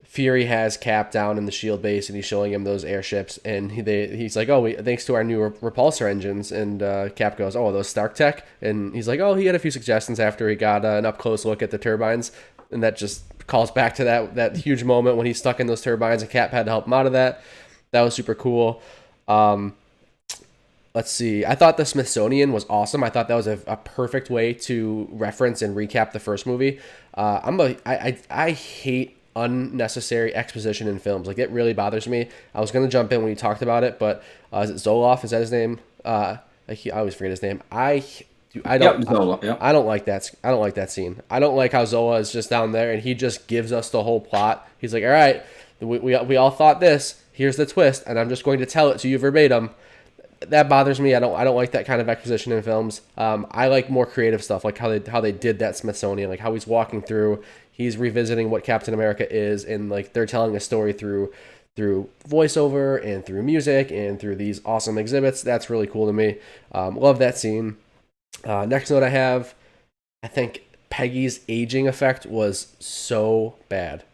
Fury has Cap down in the shield base and he's showing him those airships, and he's like, oh, thanks to our new repulsor engines, and Cap goes, oh, those Stark Tech, and he's like, oh, he had a few suggestions after he got an up close look at the turbines, and that just calls back to that huge moment when he's stuck in those turbines and Cap had to help him out of that. That was super cool. Let's see. I thought the Smithsonian was awesome. I thought that was a perfect way to reference and recap the first movie. I hate unnecessary exposition in films. Like, it really bothers me. I was going to jump in when you talked about it, but is it Zoloff? Is that his name? I always forget his name. I don't like that. I don't like that scene. I don't like how Zola is just down there and he just gives us the whole plot. He's like, all right, we all thought this. Here's the twist, and I'm just going to tell it to you verbatim. That bothers me. I don't like that kind of exposition in films. I like more creative stuff, like how they did that Smithsonian, like how he's walking through, he's revisiting what Captain America is, and like they're telling a story through voiceover and through music and through these awesome exhibits. That's really cool to me. Love that scene. Next note I have, I think Peggy's aging effect was so bad.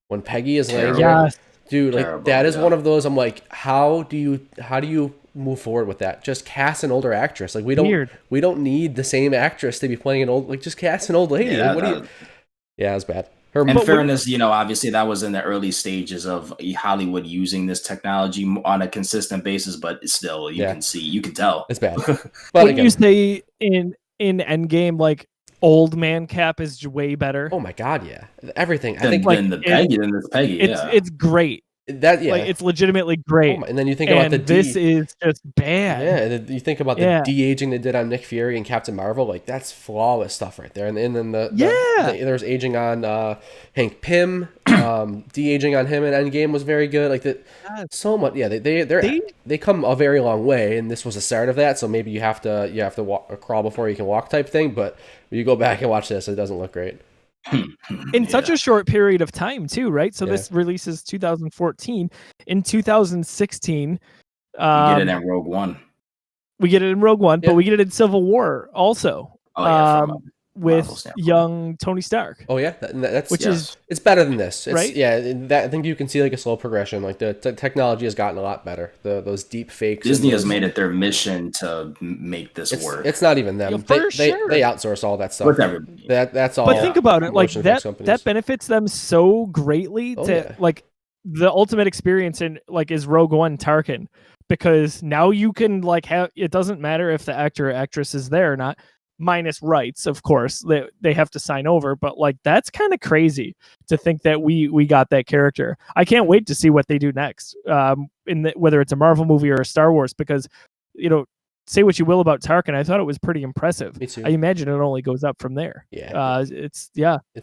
When Peggy is laying there, dude, like that is one of those. I'm like, how do you move forward with that? Just cast an older actress. Like we don't need the same actress to be playing an old. Like just cast an old lady. Yeah, like, it was bad. In fairness, obviously that was in the early stages of Hollywood using this technology on a consistent basis, but still, you can tell it's bad. But when you say in Endgame, like old man Cap is way better. Oh my god, yeah, everything. I think than Peggy. It's great. Like it's legitimately great. And then you think about this is just bad. Yeah, and then you think about the de-aging they did on Nick Fury and Captain Marvel. Like that's flawless stuff right there. And then there was aging on Hank Pym. De-aging on him in Endgame was very good. Like that, so much. Yeah, they come a very long way, and this was the start of that. So maybe you have to walk, crawl before you can walk type thing. But when you go back and watch this, it doesn't look great. In such a short period of time too, right? So this releases 2014. In 2016, we get it in Rogue One. But we get it in Civil War also. With young Tony Stark. Oh yeah, it's better than this, right? Yeah, I think you can see like a slow progression. Like the technology has gotten a lot better. Those deep fakes. Disney has made it their mission to make this work. It's not even them. They outsource all that stuff. With everybody. That's all. But think about it, like that benefits them so greatly like the ultimate experience in like is Rogue One Tarkin, because now you can like have, it doesn't matter if the actor or actress is there or not. minus rights, of course. They have to sign over, but like that's kind of crazy to think that we got that character. I can't wait to see what they do next. Whether it's a Marvel movie or a Star Wars, because say what you will about Tarkin, I thought it was pretty impressive. Me too. I imagine it only goes up from there. Yeah. It's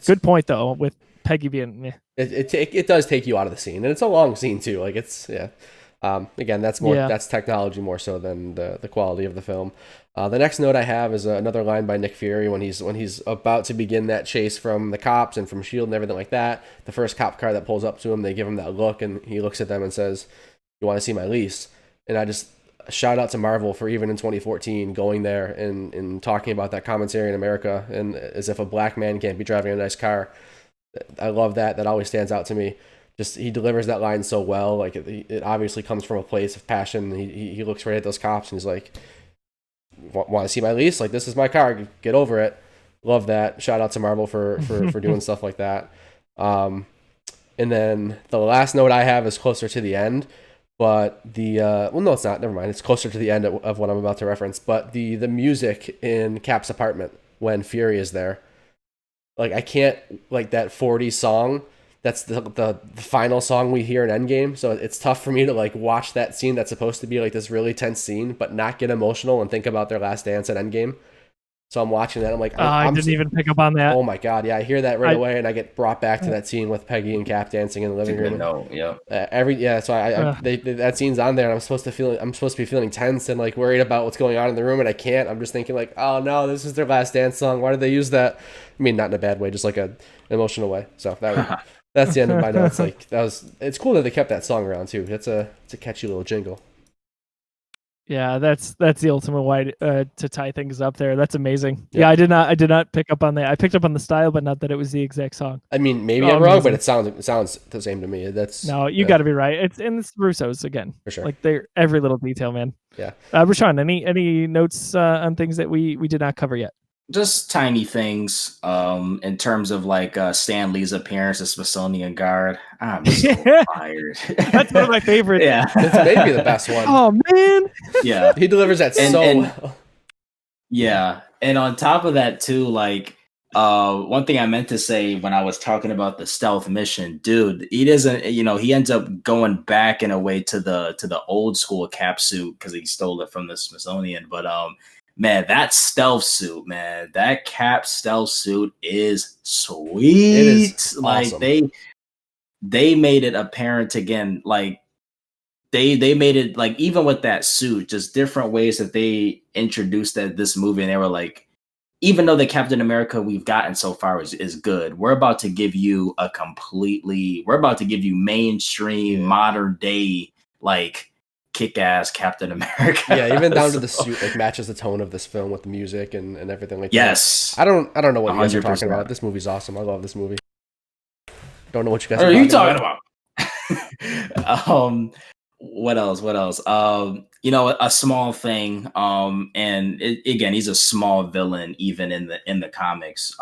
good point though, with Peggy being it does take you out of the scene, and it's a long scene too. Like it's again, that's technology more so than the quality of the film. The next note I have is another line by Nick Fury when he's about to begin that chase from the cops and from S.H.I.E.L.D. and everything like that. The first cop car that pulls up to him, they give him that look, and he looks at them and says, "You want to see my lease?" And I just shout out to Marvel for even in 2014 going there and talking about that commentary in America, and as if a black man can't be driving a nice car. I love that. That always stands out to me. Just he delivers that line so well. Like it obviously comes from a place of passion. He looks right at those cops and he's like, "Want to see my lease? Like this is my car. Get over it." Love that. Shout out to Marvel for doing stuff like that. And then the last note I have is closer to the end, but no, it's not. Never mind. It's closer to the end of what I'm about to reference. But the music in Cap's apartment when Fury is there, like I can't like that 40s song. That's the final song we hear in Endgame. So it's tough for me to like watch that scene that's supposed to be like this really tense scene, but not get emotional and think about their last dance at Endgame. So I'm watching that. I'm like, I didn't even pick up on that. Oh my God. Yeah. I hear that right away. And I get brought back to that scene with Peggy and Cap dancing in the living room. So that scene's on there and I'm supposed to be feeling tense and like worried about what's going on in the room. And I can't. I'm just thinking like, oh no, this is their last dance song. Why did they use that? I mean, not in a bad way, just like an emotional way. So that's the end of my notes. Like it's cool that they kept that song around too. It's a catchy little jingle. Yeah, that's the ultimate way to tie things up there. That's amazing. Yeah, I did not pick up on that. I picked up on the style, but not that it was the exact song. I mean, maybe I'm wrong, but it sounds the same to me. You got to be right. It's Russo's again. For sure. Like they're every little detail, man. Yeah. Rashawn, any notes on things that we did not cover yet? Just tiny things in terms of like Stan Lee's appearance as Smithsonian guard. I'm so tired. That's one of my favorites. Yeah, it's maybe the best one. Oh man. Yeah, he delivers that well. Yeah, and on top of that too, like one thing I meant to say when I was talking about the stealth mission, dude, he doesn't. He ends up going back in a way to the old school cap suit because he stole it from the Smithsonian, but man, that stealth suit, man, that Cap stealth suit is sweet. It is like awesome. they made it apparent again. Like they made it like even with that suit, just different ways that they introduced this movie, and they were like, even though the Captain America we've gotten so far is good, we're about to give you mainstream modern day like kick-ass Captain America. Yeah, even down to the suit like matches the tone of this film with the music and everything like that. I don't know what you guys are 100%. talking about. This movie's awesome. I love this movie. Don't know what you guys are talking about. What else? A small thing. And again, he's a small villain even in the comics.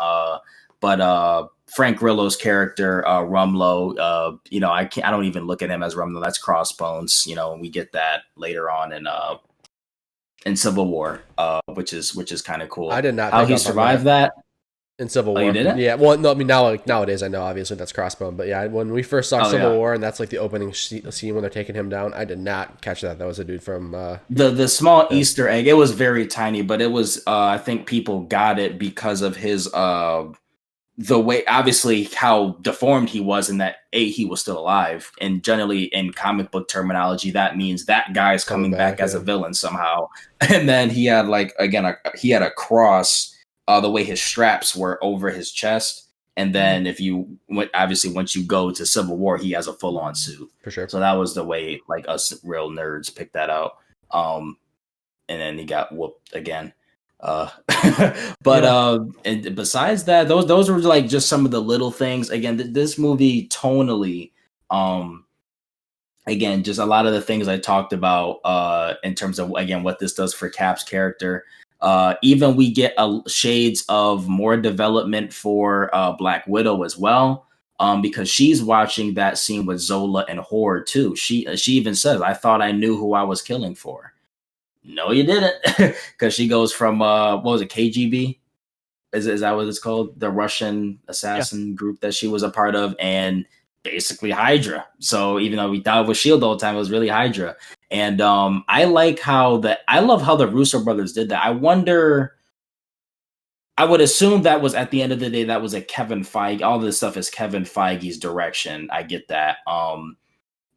But Frank Grillo's character, Rumlow, I don't even look at him as Rumlow. That's Crossbones. We get that later on in Civil War, which is kind of cool. I did not how he survived that in Civil War. You didn't? Yeah. Well, no, I mean nowadays I know obviously that's Crossbone, but yeah, when we first saw Civil War and that's like the opening scene when they're taking him down, I did not catch that. That was a dude from the small Easter egg. It was very tiny, but it was I think people got it because of his the way, obviously, how deformed he was, in that he was still alive, and generally in comic book terminology, that means that guy's coming back as a villain somehow. And then he had he had a cross, the way his straps were over his chest, and then once you go to Civil War, he has a full on suit for sure. So that was the way like us real nerds picked that out. And then he got whooped again. And besides that, those were like just some of the little things. Again, this movie tonally, again, just a lot of the things I talked about in terms of, again, what this does for Cap's character. Even we get shades of more development for Black Widow as well, because she's watching that scene with Zola and Horde too. She even says, "I thought I knew who I was killing for." no, you didn't, because she goes from what was it, KGB? Is that what it's called? The Russian assassin group that she was a part of, and basically Hydra. So even though we thought it was Shield all the time, it was really Hydra. And I love how the Russo brothers did that. I would assume that was at the end of the day, that was a Kevin Feige. All this stuff is Kevin Feige's direction. I get that.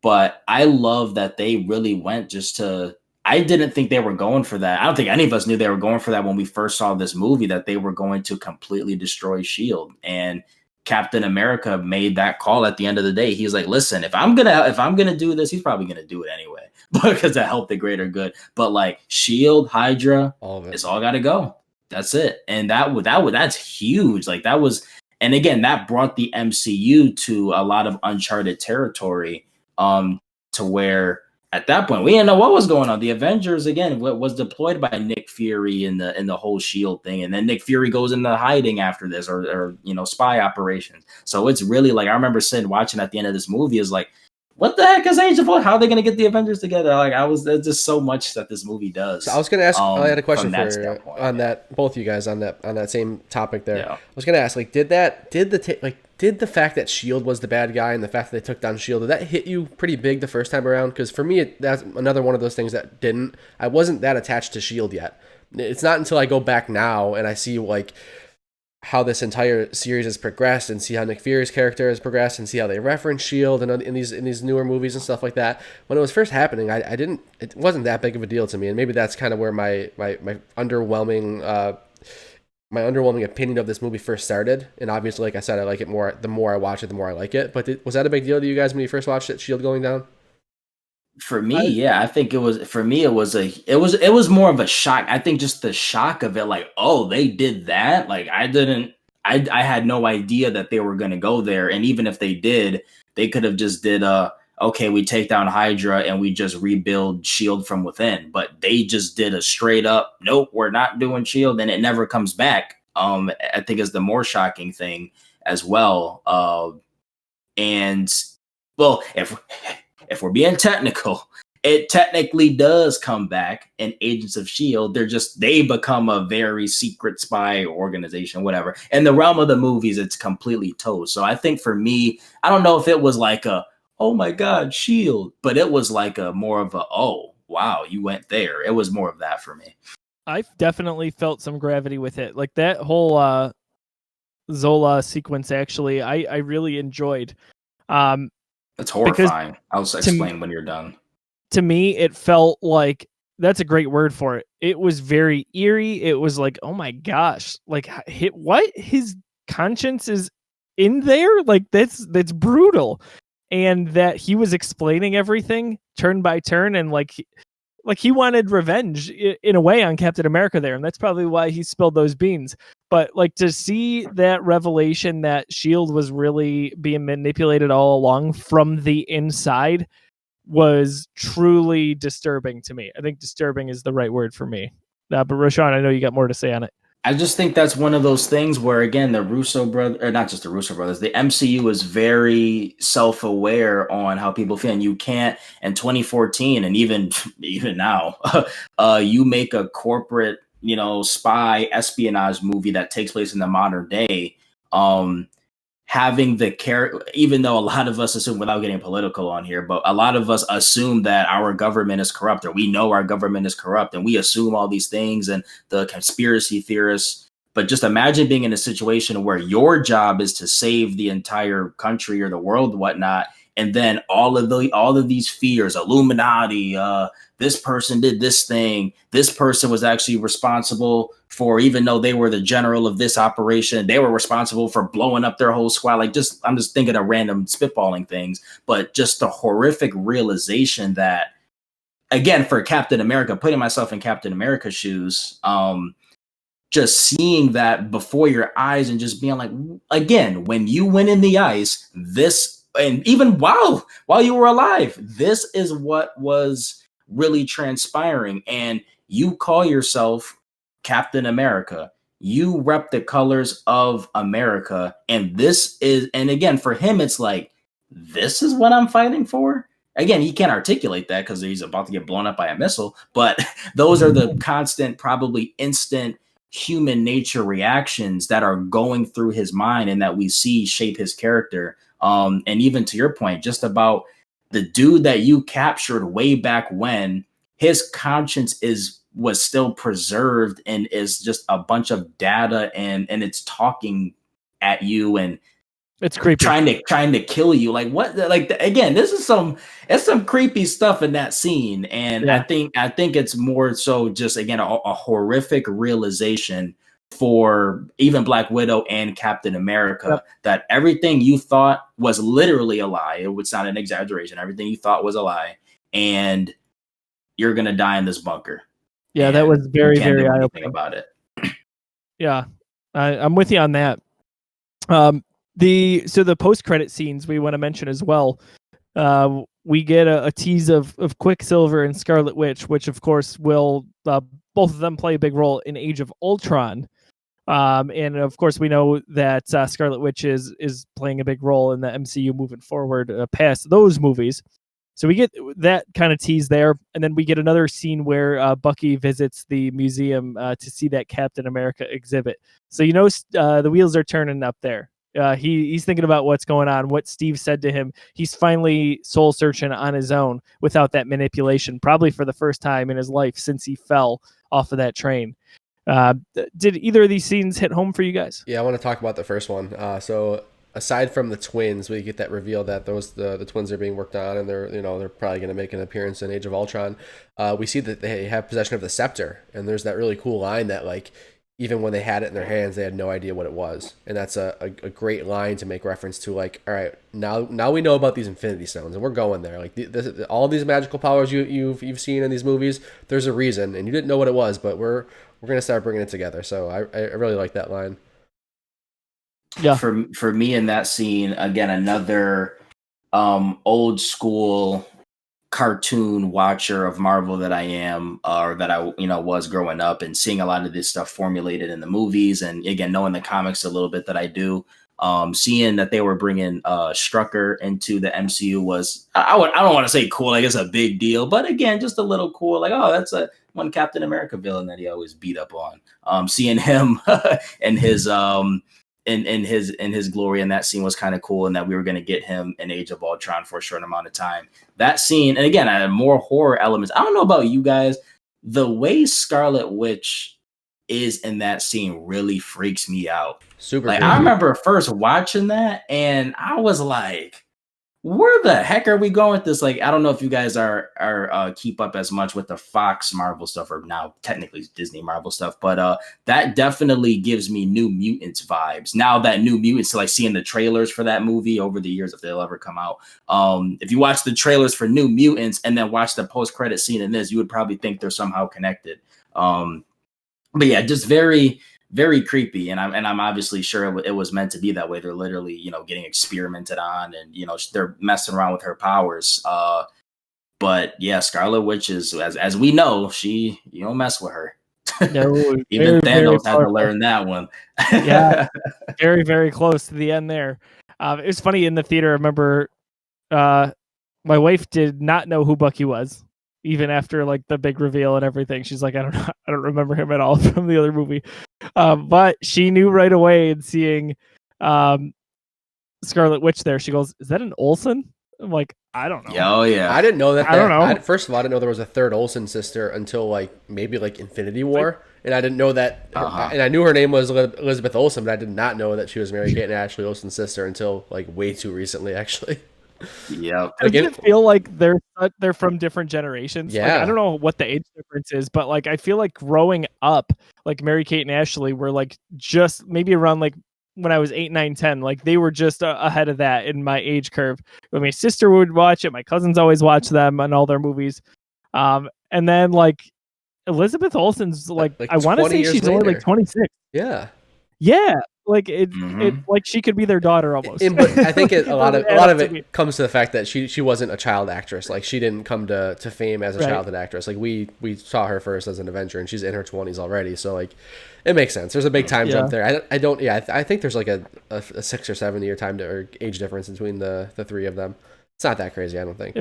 But I love that they really went just to. I didn't think they were going for that. I don't think any of us knew they were going for that when we first saw this movie, that they were going to completely destroy Shield. And Captain America made that call at the end of the day. He's like, listen, if I'm gonna do this, he's probably gonna do it anyway because to help the greater good. But like Shield, Hydra, All of it. it's all got to go. That's it. And that's huge. Like that was, and again, that brought the MCU to a lot of uncharted territory. To where at that point we didn't know what was going on. The Avengers again was deployed by Nick Fury in the whole Shield thing, and then Nick Fury goes into hiding after this, or spy operations. So it's really like I remember sitting watching at the end of this movie is like, what the heck is Age of Ultron? How are they going to get the Avengers together? Like there's just so much that this movie does. So I was going to ask. I had a question on that both you guys on that same topic there. Yeah. I was going to ask, like, did the fact that Shield was the bad guy and the fact that they took down Shield, did that hit you pretty big the first time around? Because for me, that's another one of those things that didn't. I wasn't that attached to Shield yet. It's not until I go back now and I see like how this entire series has progressed and see how Nick Fury's character has progressed and see how they reference Shield and in these newer movies and stuff like that. When it was first happening, it wasn't that big of a deal to me, and maybe that's kind of where my underwhelming opinion of this movie first started. And obviously, like I said, I like it more. The more I watch it, the more I like it. But was that a big deal to you guys when you first watched it, Shield going down? For me, yeah, I think it was. For me, it was more of a shock. I think just the shock of it, like, oh, they did that. Like, I had no idea that they were going to go there. And even if they did, they could have just did okay, we take down Hydra and we just rebuild Shield from within. But they just did a straight up, nope, we're not doing Shield, and it never comes back. I think is the more shocking thing as well. And well, if we're being technical, it technically does come back in Agents of S.H.I.E.L.D. They become a very secret spy organization, whatever. In the realm of the movies, it's completely toast. So I think for me, I don't know if it was like oh my God, S.H.I.E.L.D., but it was like more of oh, wow, you went there. It was more of that for me. I definitely felt some gravity with it. Like that whole Zola sequence, actually, I really enjoyed. It's horrifying. I'll explain when you're done. To me, it felt like, that's a great word for it. It was very eerie. It was like, oh my gosh, like what? His conscience is in there? Like that's brutal. And that he was explaining everything turn by turn, and like he wanted revenge in a way on Captain America there, and that's probably why he spilled those beans. But like to see that revelation that S.H.I.E.L.D. was really being manipulated all along from the inside was truly disturbing to me. I think disturbing is the right word for me. But Rashawn, I know you got more to say on it. I just think that's one of those things where, again, the Russo brothers, or not just the Russo brothers, the MCU is very self-aware on how people feel. And you can't, in 2014, and even now, you make a corporate, spy espionage movie that takes place in the modern day, having the character, even though a lot of us assume, without getting political on here, but a lot of us assume that our government is corrupt, or we know our government is corrupt, and we assume all these things and the conspiracy theorists. But just imagine being in a situation where your job is to save the entire country or the world, whatnot, and then all of these fears, Illuminati, this person did this thing, this person was actually responsible for, even though they were the general of this operation, they were responsible for blowing up their whole squad. Like, I'm just thinking of random spitballing things, but just the horrific realization that, again, for Captain America, putting myself in Captain America's shoes, just seeing that before your eyes and just being like, again, when you went in the ice, this, and even while you were alive, this is what was really transpiring. And you call yourself Captain America. You rep the colors of America. And this is, and again, for him, it's like, this is what I'm fighting for. again, he can't articulate that because he's about to get blown up by a missile. But those are the constant, probably instant human nature reactions that are going through his mind and that we see shape his character. And even to your point, just about the dude that you captured way back when, his conscience was still preserved and is just a bunch of data and it's talking at you and it's creepy, trying to kill you. Like what? Like again, it's some creepy stuff in that scene, and I think it's more so just again a horrific realization for even Black Widow and Captain America that everything you thought was literally a lie. It would sound an exaggeration. Everything you thought was a lie, and you're gonna die in this bunker. Yeah, that was very eye-opening about it. Yeah, I'm with you on that. The post-credit scenes we want to mention as well. We get a tease of Quicksilver and Scarlet Witch, which of course will both of them play a big role in Age of Ultron. And of course we know that Scarlet Witch is playing a big role in the MCU moving forward past those movies. So we get that kind of tease there, and then we get another scene where Bucky visits the museum to see that Captain America exhibit. So the wheels are turning up there. He's thinking about what's going on, what Steve said to him. He's finally soul searching on his own without that manipulation, probably for the first time in his life since he fell off of that train. Did either of these scenes hit home for you guys? Yeah, I want to talk about the first one. So aside from the twins, we get that reveal that the twins are being worked on, and they're probably going to make an appearance in Age of Ultron. We see that they have possession of the scepter, and there's that really cool line that like, even when they had it in their hands, they had no idea what it was. And that's a great line to make reference to, like, all right, now we know about these Infinity Stones, and we're going there. Like, all these magical powers you've seen in these movies, there's a reason, and you didn't know what it was, but we're going to start bringing it together. So I really like that line. Yeah. For me in that scene, again, another old school cartoon watcher of Marvel that I am, or that I was growing up, and seeing a lot of this stuff formulated in the movies, and again knowing the comics a little bit that I do, seeing that they were bringing Strucker into the MCU was I don't want to say cool, I guess a big deal, but again just a little cool, like, oh, that's a one Captain America villain that he always beat up on. Seeing him and his in his glory in that scene was kind of cool, and that we were going to get him in Age of Ultron for a short amount of time. That scene, and again, I had more horror elements. I don't know about you guys, the way Scarlet Witch is in that scene really freaks me out. Super. Like, crazy. I remember first watching that, and I was like, where the heck are we going with this? Like, I don't know if you guys are keep up as much with the Fox Marvel stuff, or now technically Disney Marvel stuff, but that definitely gives me New Mutants vibes. Now that New Mutants, like seeing the trailers for that movie over the years, if they'll ever come out, if you watch the trailers for New Mutants and then watch the post-credit scene in this, you would probably think they're somehow connected. But yeah, just very, very creepy, and I'm obviously sure it was meant to be that way. They're literally, getting experimented on, and they're messing around with her powers. But yeah, Scarlet Witch is, as we know, you don't mess with her. No, even Thanos had to learn that one. Yeah, very, very close to the end there. It was funny in the theater. I remember my wife did not know who Bucky was. Even after like the big reveal and everything, she's like, I don't remember him at all from the other movie. But she knew right away in seeing Scarlet Witch there. She goes, "Is that an Olsen?" I'm like, I don't know. Oh yeah, I didn't know that. I don't know. First of all, I didn't know there was a third Olsen sister until like maybe like Infinity War, and I didn't know that. And I knew her name was Elizabeth Olsen, but I did not know that she was Mary-Kate and Ashley Olsen's sister until like way too recently, actually. Yeah, doesn't it feel like they're from different generations? Yeah, like, I don't know what the age difference is, but like I feel like growing up, like Mary-Kate and Ashley were like just maybe around like when I was 8, 9, 10, like they were just ahead of that in my age curve. When my sister would watch it, my cousins always watch them and all their movies, and then like Elizabeth Olsen's like I want to say she's only like 26. Yeah. Like it like she could be their daughter almost. But I think a lot of it comes to the fact that she wasn't a child actress. Like she didn't come to fame as a childhood actress. Like we saw her first as an Avenger, and she's in her 20s already. So like it makes sense. There's a big time jump there. I think there's like a 6 or 7 year or age difference between the three of them. It's not that crazy, I don't think.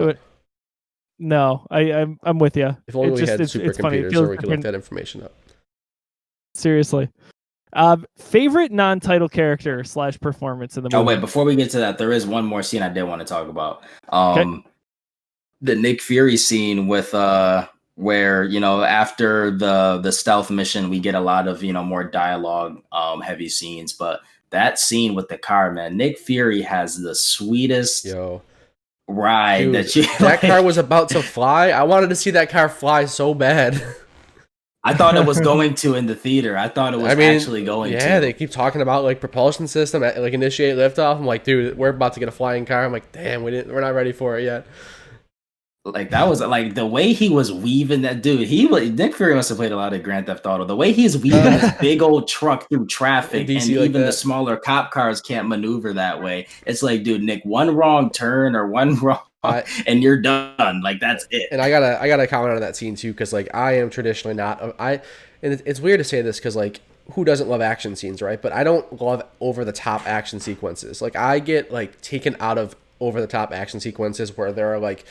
No, I'm with you. If only we had it's funny. It supercomputers feels where we could look different. that information up. Seriously. Favorite non-title character / performance in the movie? Oh wait, before we get to that, there is one more scene I did want to talk about. The Nick Fury scene with where, you know, after the stealth mission, we get a lot of, you know, more dialogue heavy scenes, but that scene with the car, man, Nick Fury has the sweetest ride. Dude, that you that car was about to fly. I wanted to see that car fly so bad. I thought it was going to in the theater. I thought it was actually going to. Yeah, they keep talking about like propulsion system, like initiate liftoff. I'm like, dude, we're about to get a flying car. I'm like, damn, we're not ready for it yet. Like that was like the way he was weaving that dude. Nick Fury must have played a lot of Grand Theft Auto. The way he's weaving this big old truck through traffic, and DC like even that. the smaller cop cars can't maneuver that way. It's like, dude, Nick, one wrong turn or one wrong, and you're done. Like that's it. And I gotta comment on that scene too, because like I am traditionally not and it's weird to say this because like who doesn't love action scenes, right? But I don't love over the top action sequences. Like I get like taken out of over the top action sequences where there are like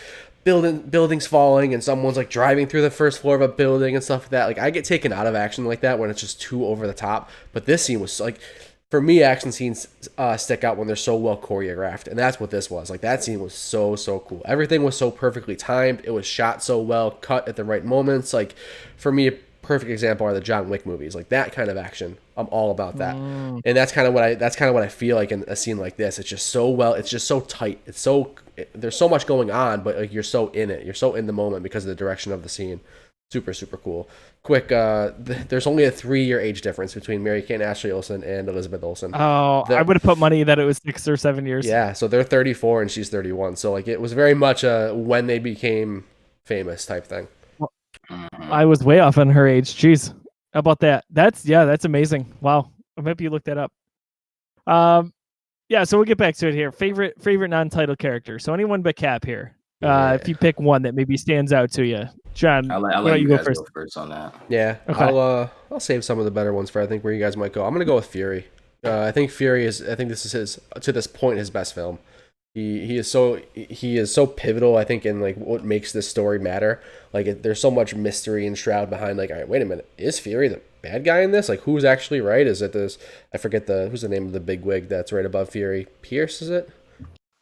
buildings falling and someone's like driving through the first floor of a building and stuff like that. Like I get taken out of action like that when it's just too over the top. But this scene was like, for me, action scenes stick out when they're so well choreographed, and that's what this was. Like that scene was so cool. Everything was so perfectly timed. It was shot so well, cut at the right moments. Like for me, a perfect example are the John Wick movies. Like that kind of action, I'm all about that. And that's kind of what I feel like in a scene like this. It's just so well. It's just so tight. There's so much going on, but like you're so in it. You're so in the moment because of the direction of the scene. Super cool. Quick, there's only a 3-year age difference between Mary-Kate Ashley Olsen and Elizabeth Olsen. Oh, I would have put money that it was 6 or 7 years. Yeah, so they're 34 and she's 31. So like it was very much a when they became famous type thing. I was way off on her age. Jeez. How about that? That's amazing. Wow. I hope you looked that up. Yeah, so we'll get back to it here. Favorite non-title character. So anyone but Cap here. If you pick one that maybe stands out to you. John, I'll let you guys go first on that. Yeah, okay. I'll save some of the better ones for I think where you guys might go. I'm gonna go with Fury. I think this is his to this point his best film. He is so pivotal. I think in like what makes this story matter. Like there's so much mystery and shroud behind. Like, all right, wait a minute, is Fury the bad guy in this? Like, who's actually right? Is it this? I forget who's the name of the big wig that's right above Fury. Pierce, is it?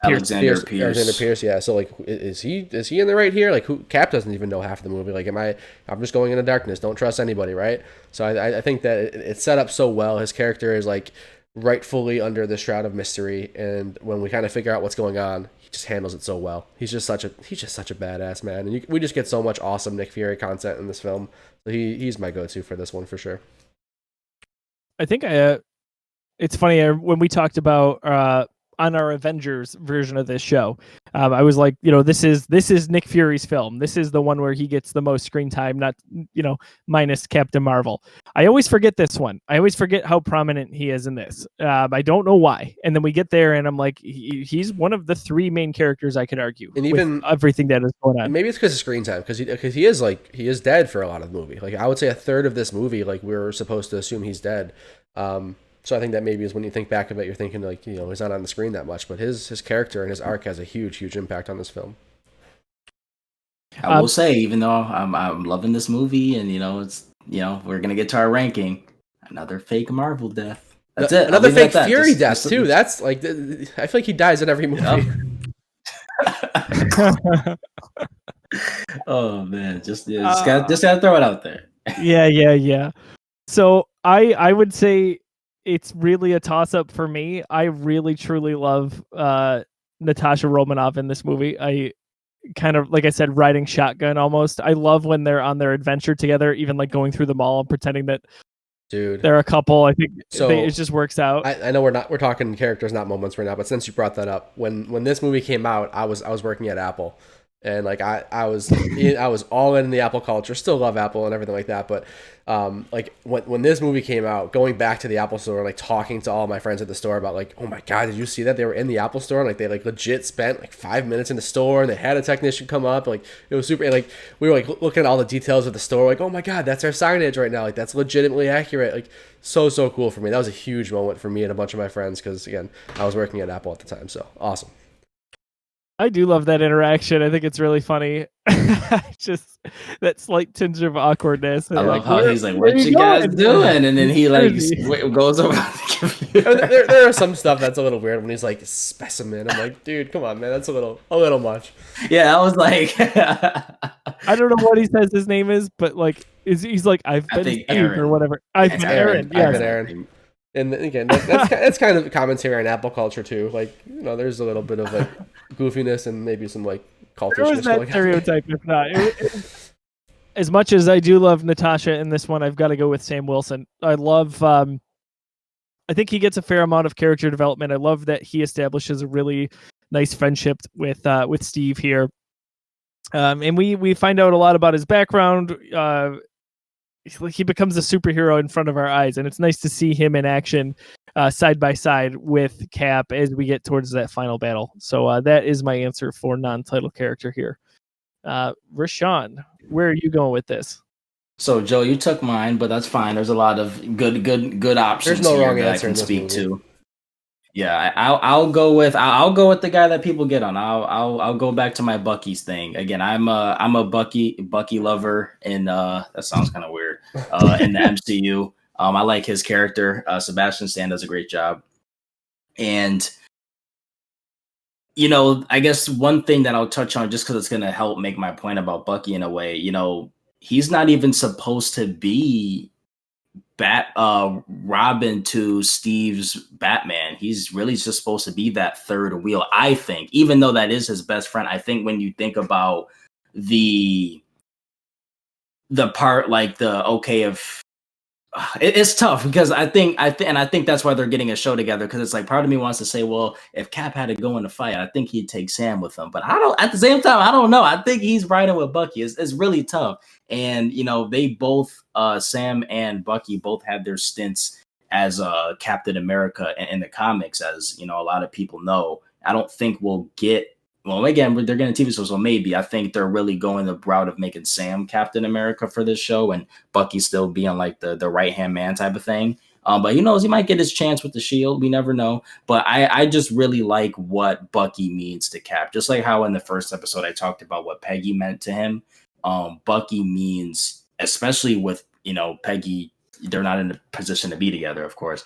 Alexander Pierce. Alexander Pierce, yeah. So like, is he in the right here? Like, Cap doesn't even know half the movie. Like, I'm just going into darkness. Don't trust anybody, right? So I think that it's set up so well. His character is like rightfully under the shroud of mystery, and when we kind of figure out what's going on, he just handles it so well. He's just such a badass man, and we just get so much awesome Nick Fury content in this film. So he's my go-to for this one for sure. I think it's funny when we talked about on our Avengers version of this show, I was like, this is Nick Fury's film. This is the one where he gets the most screen time, not, minus Captain Marvel. I always forget this one. I always forget how prominent he is in this. I don't know why. And then we get there and I'm like, he's one of the 3 main characters I could argue. And even with everything that is going on. Maybe it's because of screen time, because he is dead for a lot of the movie. Like I would say a third of this movie, like we're supposed to assume he's dead. So I think that maybe is when you think back of it, you're thinking like, he's not on the screen that much, but his character and his arc has a huge impact on this film. I will say, even though I'm loving this movie, and it's we're gonna get to our ranking, another fake Marvel death. That's it. Another fake Fury death too. That's like I feel like he dies in every movie. Yep. Oh man, just gotta throw it out there. Yeah. So I would say it's really a toss-up for me. I really truly love Natasha Romanoff in this movie. I kind of, like I said, riding shotgun almost. I love when they're on their adventure together, even like going through the mall and pretending that they're a couple. I think it just works out. I know we're talking characters, not moments right now, but since you brought that up, when this movie came out, I was working at Apple. And like I was all in the Apple culture. Still love Apple and everything like that. But like when this movie came out, going back to the Apple store and like talking to all my friends at the store about like, oh my god, did you see that they were in the Apple store? And like they like legit spent like 5 minutes in the store and they had a technician come up. Like it was super. Like we were like looking at all the details of the store. Like, oh my god, that's our signage right now. Like that's legitimately accurate. Like so cool for me. That was a huge moment for me and a bunch of my friends because again, I was working at Apple at the time. So awesome. I do love that interaction. I think it's really funny. Just that slight tinge of awkwardness. I love how he's like, where "What you you guys going?" doing?" And then he like Jersey. goes over the computer. There are some stuff that's a little weird when he's like specimen. I'm like, dude, come on, man, that's a little much. Yeah, I was like, I don't know what he says his name is, but like, he's like, I've I been think Steve Aaron. or whatever. I've been Aaron. I've Yes. been Aaron. And again, that's kind of commentary on Apple culture too. Like, there's a little bit of like goofiness and maybe some like There was cultishness that going on. stereotype, if not. As much as I do love Natasha in this one, I've got to go with Sam Wilson. I love. I think he gets a fair amount of character development. I love that he establishes a really nice friendship with Steve here, and we find out a lot about his background. He becomes a superhero in front of our eyes, and it's nice to see him in action side by side with Cap as we get towards that final battle. So that is my answer for non-title character here. Rashawn, where are you going with this? So Joe, you took mine, but that's fine. There's a lot of good options. There's no here wrong that answer I in can this speak movie. to. Yeah, I'll go with the guy that people get on. I'll go back to my Bucky's thing again. I'm a Bucky lover, and that sounds kind of weird. In the MCU, I like his character. Sebastian Stan does a great job, and I guess one thing that I'll touch on just because it's gonna help make my point about Bucky in a way. He's not even supposed to be Robin to Steve's Batman. He's really just supposed to be that third wheel, I think, even though that is his best friend. I think when you think about the part, like it's tough because I think that's why they're getting a show together, because it's like part of me wants to say, well, if Cap had to go in a fight, I think he'd take Sam with him, but at the same time, I don't know. I think he's riding with Bucky. It's really tough. And they both Sam and Bucky both had their stints as Captain America in the comics, as a lot of people know. I don't think we'll get, well, again, they're getting a TV show, so maybe. I think they're really going the route of making Sam Captain America for this show, and Bucky still being like the right hand man type of thing. But who knows? He might get his chance with the Shield. We never know. But I just really like what Bucky means to Cap. Just like how in the first episode I talked about what Peggy meant to him. Bucky means, especially with Peggy, they're not in a position to be together, of course.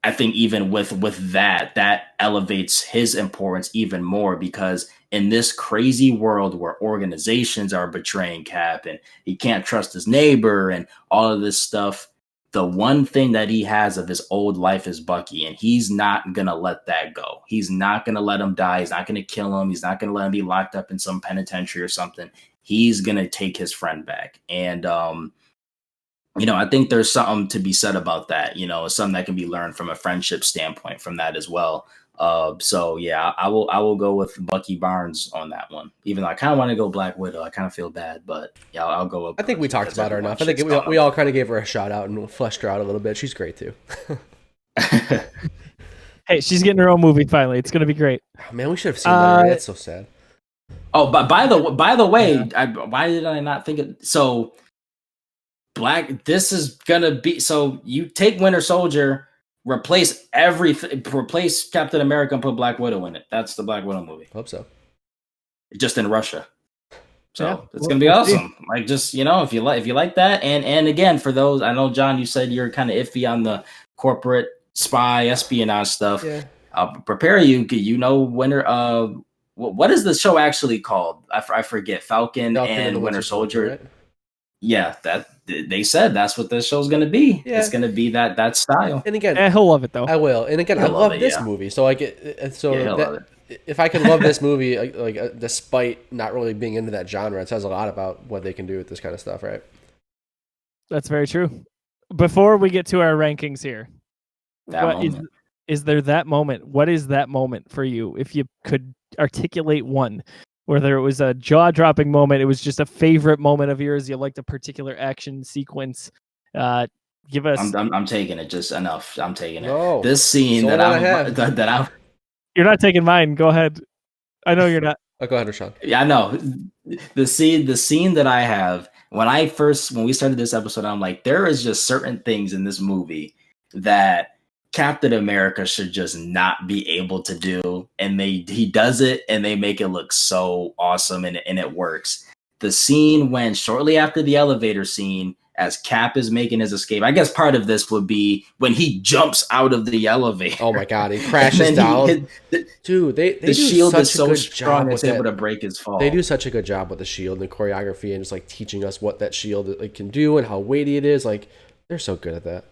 I think even with that elevates his importance even more, because in this crazy world where organizations are betraying Cap and he can't trust his neighbor and all of this stuff, the one thing that he has of his old life is Bucky, and he's not going to let that go. He's not going to let him die. He's not going to kill him. He's not going to let him be locked up in some penitentiary or something. He's going to take his friend back. And, I think there's something to be said about that, something that can be learned from a friendship standpoint from that as well. So yeah, I will go with Bucky Barnes on that one, even though I kind of want to go Black Widow. I kind of feel bad, but yeah, I'll go with I think we talked about her enough. I think we all kind of gave her a shout out and fleshed her out a little bit. She's great too. Hey, she's getting her own movie finally. It's going to be great. Oh, man, we should have seen that. That's so sad. Oh, but by the way, why did I not think it? So this is gonna be, so you take Winter Soldier, replace everything, replace Captain America and put Black Widow in it. That's the Black Widow movie. Hope so. Just in Russia. So yeah, it's gonna be awesome. Like, just if you like that, and again, for those, I know John, you said you're kind of iffy on the corporate spy espionage stuff. Yeah. I'll prepare you. Winter. What is the show actually called? I forget. Falcon and Winter Soldier. Right? Yeah, that they said that's what this show's going to be. Yeah. It's going to be that style. And again, he'll love it though. I will. And again, I love this movie. So if I can love this movie, despite not really being into that genre, it says a lot about what they can do with this kind of stuff, right? That's very true. Before we get to our rankings here, is there that moment? What is that moment for you? If you could articulate one, whether it was a jaw-dropping moment, it was just a favorite moment of yours, you liked a particular action sequence, give us. I'm taking it just enough. I'm taking it. No. This scene So that I'm. You're not taking mine. Go ahead. I know you're not. Oh, go ahead, Rashawn. Yeah, I know. The scene that I have when we started this episode, I'm like, there is just certain things in this movie that Captain America should just not be able to do, and he does it, and they make it look so awesome, and it works. The scene when shortly after the elevator scene, as Cap is making his escape, I guess part of this would be when he jumps out of the elevator. Oh my god, he crashes down. Dude, they the do shield such is a so good strong job it's with able that. to break his fall. They do such a good job with the shield and the choreography and just like teaching us what that shield like can do and how weighty it is. Like they're so good at that.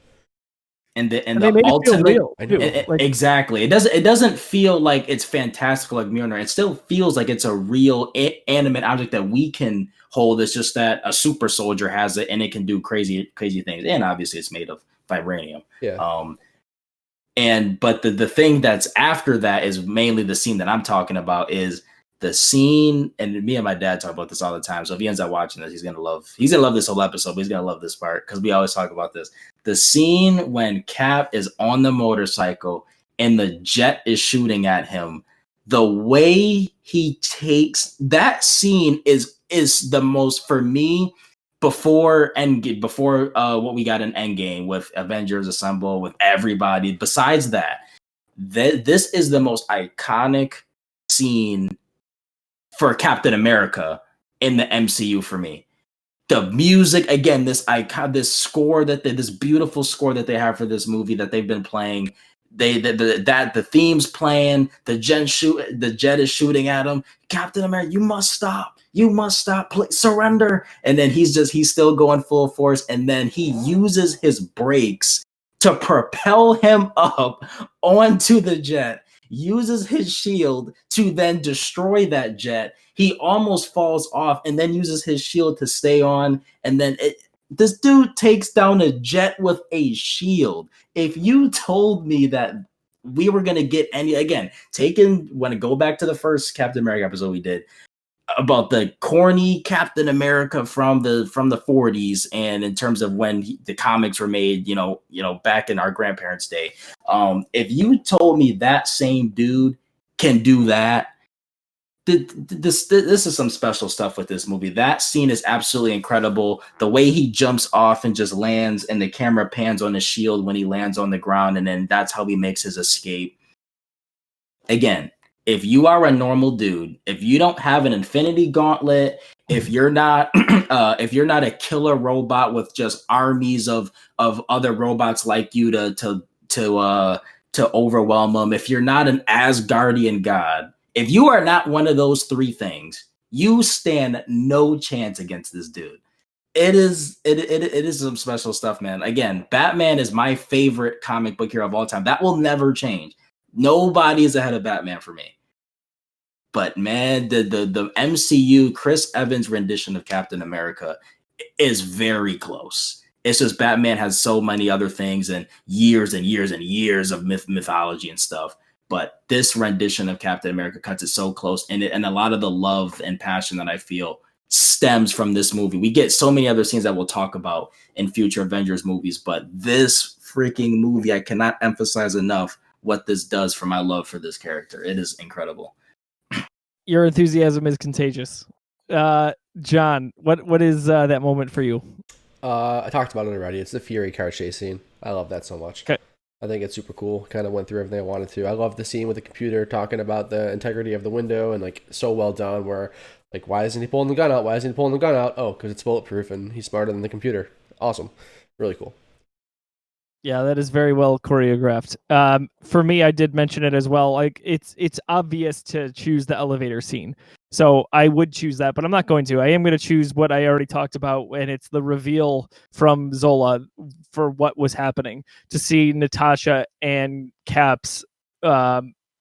And the they made ultimate, it feel real too. Exactly. It doesn't feel like it's fantastical like Mjolnir. It still feels like it's a real animate object that we can hold. It's just that a super soldier has it and it can do crazy things. And obviously it's made of vibranium. Yeah. But the thing that's after that is mainly the scene that I'm talking about is the scene, and me and my dad talk about this all the time. So if he ends up watching this, he's gonna love this whole episode, but he's gonna love this part because we always talk about this. The scene when Cap is on the motorcycle and the jet is shooting at him, the way he takes that scene is the most for me before what we got in Endgame with Avengers Assemble with everybody. Besides that, this is the most iconic scene for Captain America in the MCU for me. The music, again, this beautiful score that they have for this movie that they've been playing. The theme's playing, the jet is shooting at him. Captain America, you must stop, please surrender. And then he's still going full force, and then he uses his brakes to propel him up onto the jet, uses his shield to then destroy that jet. He almost falls off and then uses his shield to stay on. And then this dude takes down a jet with a shield. If you told me that we were going to get when I go back to the first Captain America episode we did about the corny Captain America from the 40s, and in terms of when the comics were made, back in our grandparents' day, if you told me that same dude can do that, this is some special stuff with this movie. That scene is absolutely incredible. The way he jumps off and just lands, and the camera pans on his shield when he lands on the ground, and then that's how he makes his escape. Again, if you are a normal dude, if you don't have an Infinity Gauntlet, if you're not a killer robot with just armies of other robots like you to overwhelm them, if you're not an Asgardian god, if you are not one of those three things, you stand no chance against this dude. It is some special stuff, man. Again, Batman is my favorite comic book hero of all time. That will never change. Nobody is ahead of Batman for me. But man, the MCU Chris Evans rendition of Captain America is very close. It's just Batman has so many other things and years and years and years of mythology and stuff. But this rendition of Captain America cuts it so close, and a lot of the love and passion that I feel stems from this movie. We get so many other scenes that we'll talk about in future Avengers movies, but this freaking movie, I cannot emphasize enough what this does for my love for this character. It is incredible. Your enthusiasm is contagious. John, what is that moment for you? I talked about it already. It's the Fury car chase scene. I love that so much. Okay. I think it's super cool. Kind of went through everything I wanted to. I love the scene with the computer talking about the integrity of the window, and like so well done where like, why isn't he pulling the gun out? Why isn't he pulling the gun out? Oh, because it's bulletproof and he's smarter than the computer. Awesome. Really cool. Yeah, that is very well choreographed. For me, I did mention it as well. Like it's obvious to choose the elevator scene. So I would choose that, but I'm not going to. I am going to choose what I already talked about, and it's the reveal from Zola for what was happening, to see Natasha and Cap's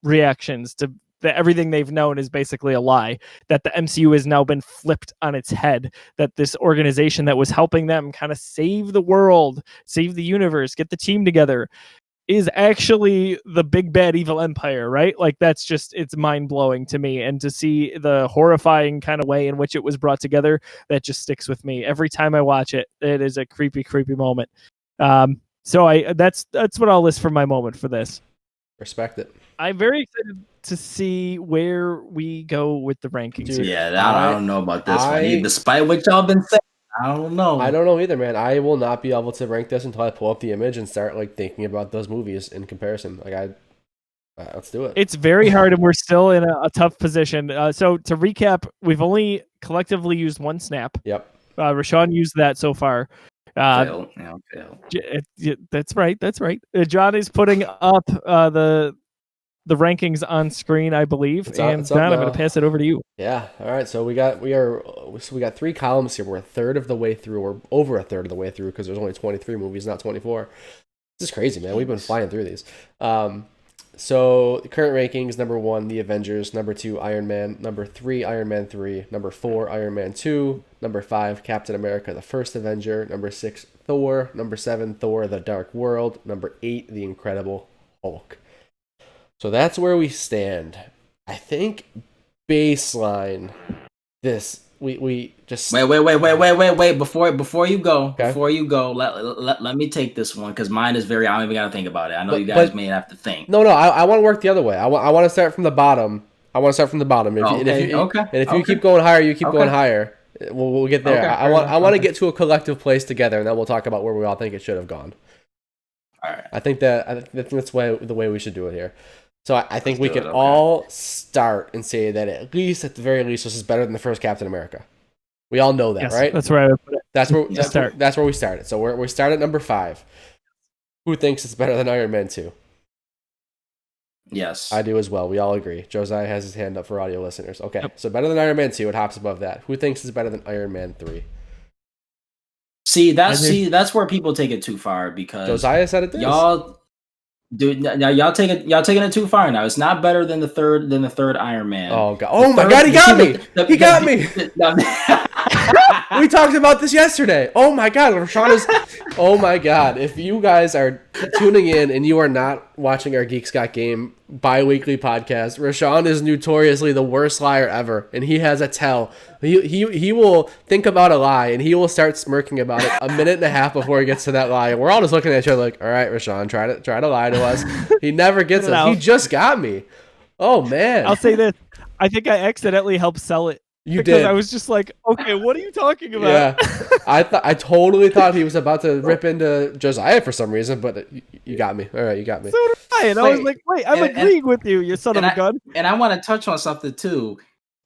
reactions to everything they've known is basically a lie, that the MCU has now been flipped on its head, that this organization that was helping them kind of save the world, save the universe, get the team together, is actually the big bad evil empire, right? Like that's just, it's mind-blowing to me. And to see the horrifying kind of way in which it was brought together, that just sticks with me every time I watch it. It is a creepy moment. So that's what I'll list for my moment for this. Respect it. I'm very excited to see where we go with the rankings. Dude, yeah, I don't know about this one. Despite what y'all been saying, I don't know. I don't know either, man. I will not be able to rank this until I pull up the image and start like thinking about those movies in comparison. Let's do it. It's very hard, and we're still in a tough position. So to recap, we've only collectively used one snap. Yep. Rashawn used that so far. Fail. That's right. That's right. John is putting up the rankings on screen, I believe. It's and up John, I'm now. going to pass it over to you. Yeah. All right. So we got 3 columns here. We're a third of the way through. We're over a third of the way through because there's only 23 movies, not 24. This is crazy, man. We've been flying through these. So the current rankings: number 1, The Avengers; number 2, Iron Man; number 3, Iron Man 3; number 4, Iron Man 2; number 5, Captain America: The First Avenger; number 6, Thor; number 7, Thor: The Dark World; number 8, The Incredible Hulk. So that's where we stand. I think baseline this we just wait. Before you go, let me take this one because mine is very. I don't even gotta think about it. I know you guys may have to think. No, I want to work the other way. I want to start from the bottom. If you keep going higher, you keep going higher. We'll get there. I want to get to a collective place together, and then we'll talk about where we all think it should have gone. All right. I think that's the way we should do it here. So I think we can all start and say that at the very least, this is better than the first Captain America. We all know that, right? That's where I would put it. That's where we started. So we start at number 5. Who thinks it's better than Iron Man 2? Yes. I do as well. We all agree. Josiah has his hand up for audio listeners. Okay, So better than Iron Man 2. It hops above that. Who thinks it's better than Iron Man 3? See, that's where people take it too far because Josiah said it did. Y'all, dude, now y'all taking it too far. Now it's not better than the third Iron Man. Oh god! Oh my god! He got me! He got me! We talked about this yesterday. Oh my god! Rashawn is. Oh my god! If you guys are tuning in and you are not watching our Geeks Got Game bi-weekly podcast, Rashawn is notoriously the worst liar ever, and he has a tell. He will think about a lie and he will start smirking about it a minute and a half before he gets to that lie. And we're all just looking at each other like, all right, Rashawn, try to lie to us. He never gets us. He just got me. Oh man. I'll say this. I think I accidentally helped sell it. You because did. I was just like, okay, what are you talking about? Yeah. I totally thought he was about to rip into Josiah for some reason, but you got me. All right, you got me. So did I. And I was like, wait, I'm agreeing with you, you son of a gun. And I want to touch on something too.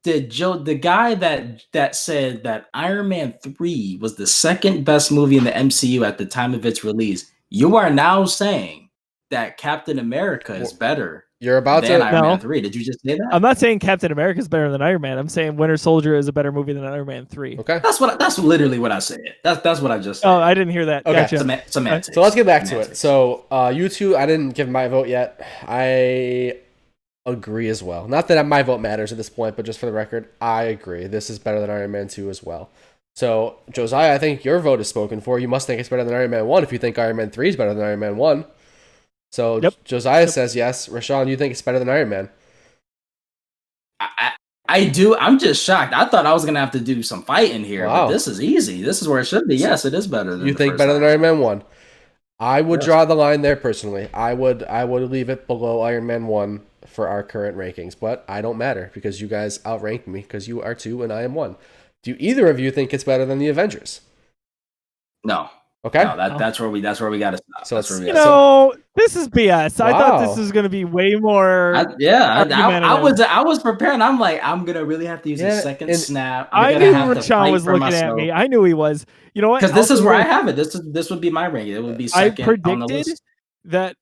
The guy that said that Iron Man 3 was the second best movie in the MCU at the time of its release, you are now saying that Captain America is better You're about than to Iron Man 3. Did you just say that? I'm not saying Captain America is better than Iron Man. I'm saying Winter Soldier is a better movie than Iron Man 3. Okay. That's literally what I said. That's what I just said. Oh, I didn't hear that. Okay. Gotcha. Semantics. So let's get back to it. So you two, I didn't give my vote yet. I agree as well. Not that my vote matters at this point, but just for the record, I agree. This is better than Iron Man 2 as well. So Josiah, I think your vote is spoken for. You must think it's better than Iron Man 1 if you think Iron Man 3 is better than Iron Man 1. So Josiah says yes. Rashawn, you think it's better than Iron Man? I do. I'm just shocked. I thought I was gonna have to do some fighting here, Wow. but this is easy. This is where it should be. Yes, it is better than You think better than Iron Man 1? I would draw the line there personally. I would leave it below Iron Man 1 for our current rankings, but I don't matter because you guys outrank me because you are 2 and I am 1. Do either of you think it's better than the Avengers? No. Okay. No, that's where we got to stop. So that's where we You gotta know, this is BS. I thought Wow. this was going to be way more. I was preparing. I'm like, I'm gonna really have to use a second snap. I knew Rashawn was looking at me. I knew he was. You know what? Because this is where I have it. This would be my ranking. It would be second on the predicted list. that.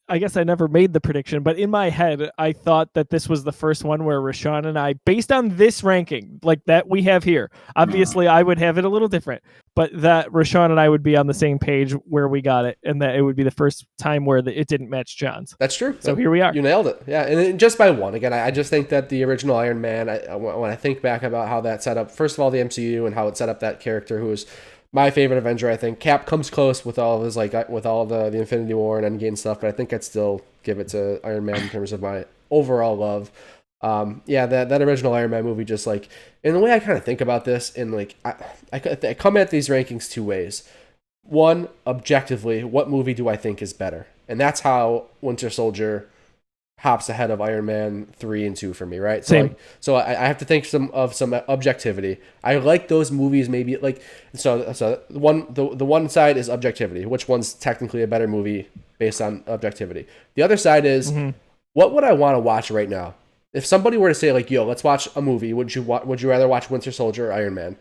I guess I never made the prediction, but in my head, I thought that this was the first one where Rashawn and I, based on this ranking, like that we have here, obviously I would have it a little different, but that Rashawn and I would be on the same page where we got it, and that it would be the first time where it didn't match John's. That's true. So here we are. You nailed it. Yeah, and just by one. Again, I just think that the original Iron Man, when I think back about how that set up, first of all, the MCU and how it set up that character who was my favorite Avenger. I think Cap comes close with all of his with all the Infinity War and Endgame stuff, but I think I'd still give it to Iron Man in terms of my overall love. That original Iron Man movie, just like in the way I kind of think about this, and like I come at these rankings 2 ways. One, objectively, what movie do I think is better, and that's how Winter Soldier hops ahead of Iron Man 3 and 2 for me, right? Same. So I have to think of some objectivity. I like those movies maybe like so the one side is objectivity, which one's technically a better movie based on objectivity. The other side is what would I want to watch right now? If somebody were to say like, "Yo, let's watch a movie," would you rather watch Winter Soldier or Iron Man?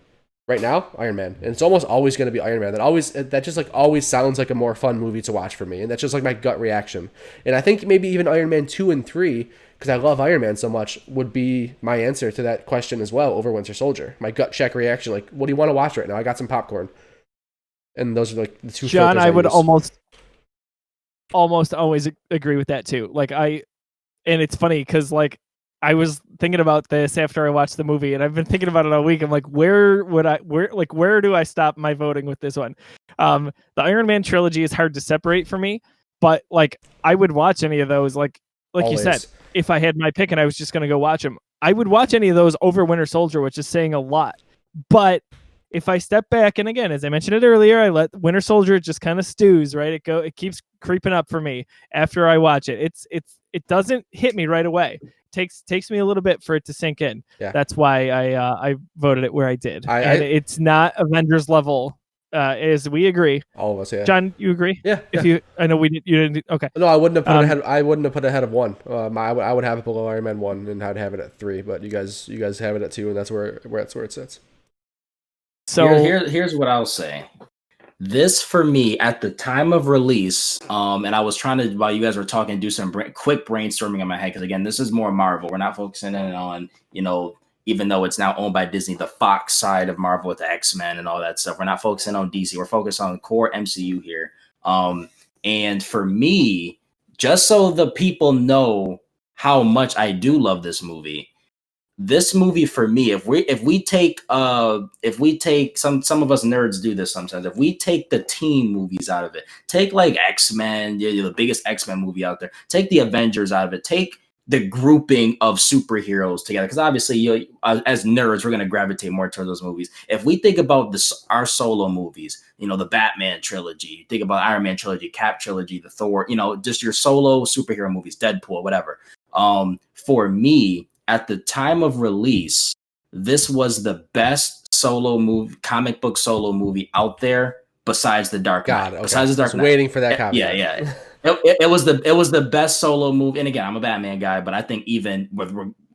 Right now, Iron Man, and it's almost always going to be Iron Man. That just like always sounds like a more fun movie to watch for me, and that's just like my gut reaction. And I think maybe even Iron Man 2 and 3, because I love Iron Man so much, would be my answer to that question as well over Winter Soldier. My gut check reaction, like, what do you want to watch right now? I got some popcorn, and those are like the two. John, I would use. almost always agree with that too. Like and it's funny because like I was thinking about this after I watched the movie, and I've been thinking about it all week. I'm like, where do I stop my voting with this one? The Iron Man trilogy is hard to separate for me, but like I would watch any of those. Like Always. you said, if I had my pick and I was just gonna go watch them, I would watch any of those over Winter Soldier, which is saying a lot. But if I step back, and again, as I mentioned it earlier, I let Winter Soldier just kind of stews, right? It keeps creeping up for me after I watch it. It doesn't hit me right away. Takes me a little bit for it to sink in. Yeah. That's why I voted it where I did. And it's not Avengers level, as we agree. All of us, yeah. John, you agree? Yeah. I know you didn't. Okay. No, I wouldn't have put it ahead. I wouldn't have put it ahead of 1. I would have it below Iron Man 1, and I'd have it at 3. But you guys have it at 2, and that's where it sits. So here's what I'll say. This for me at the time of release, and I was trying to, while you guys were talking, do some quick brainstorming in my head, because again, this is more Marvel. We're not focusing in on, even though it's now owned by Disney, the Fox side of Marvel with the X-Men and all that stuff. We're not focusing on DC. We're focused on core MCU here. And for me, just so the people know how much I do love this movie for me, if we take some of us nerds do this sometimes, if we take the team movies out of it, take like X-Men, the biggest X-Men movie out there, take the Avengers out of it, take the grouping of superheroes together, because obviously as nerds we're going to gravitate more towards those movies. If we think about our solo movies, the Batman trilogy, think about Iron Man trilogy, Cap trilogy, the Thor, just your solo superhero movies, Deadpool, whatever. For me, at the time of release, this was the best comic book solo movie out there besides The Dark Knight. Okay. Besides The Dark Knight. Waiting for that copy. Yeah. It was the best solo movie. And again, I'm a Batman guy, but I think even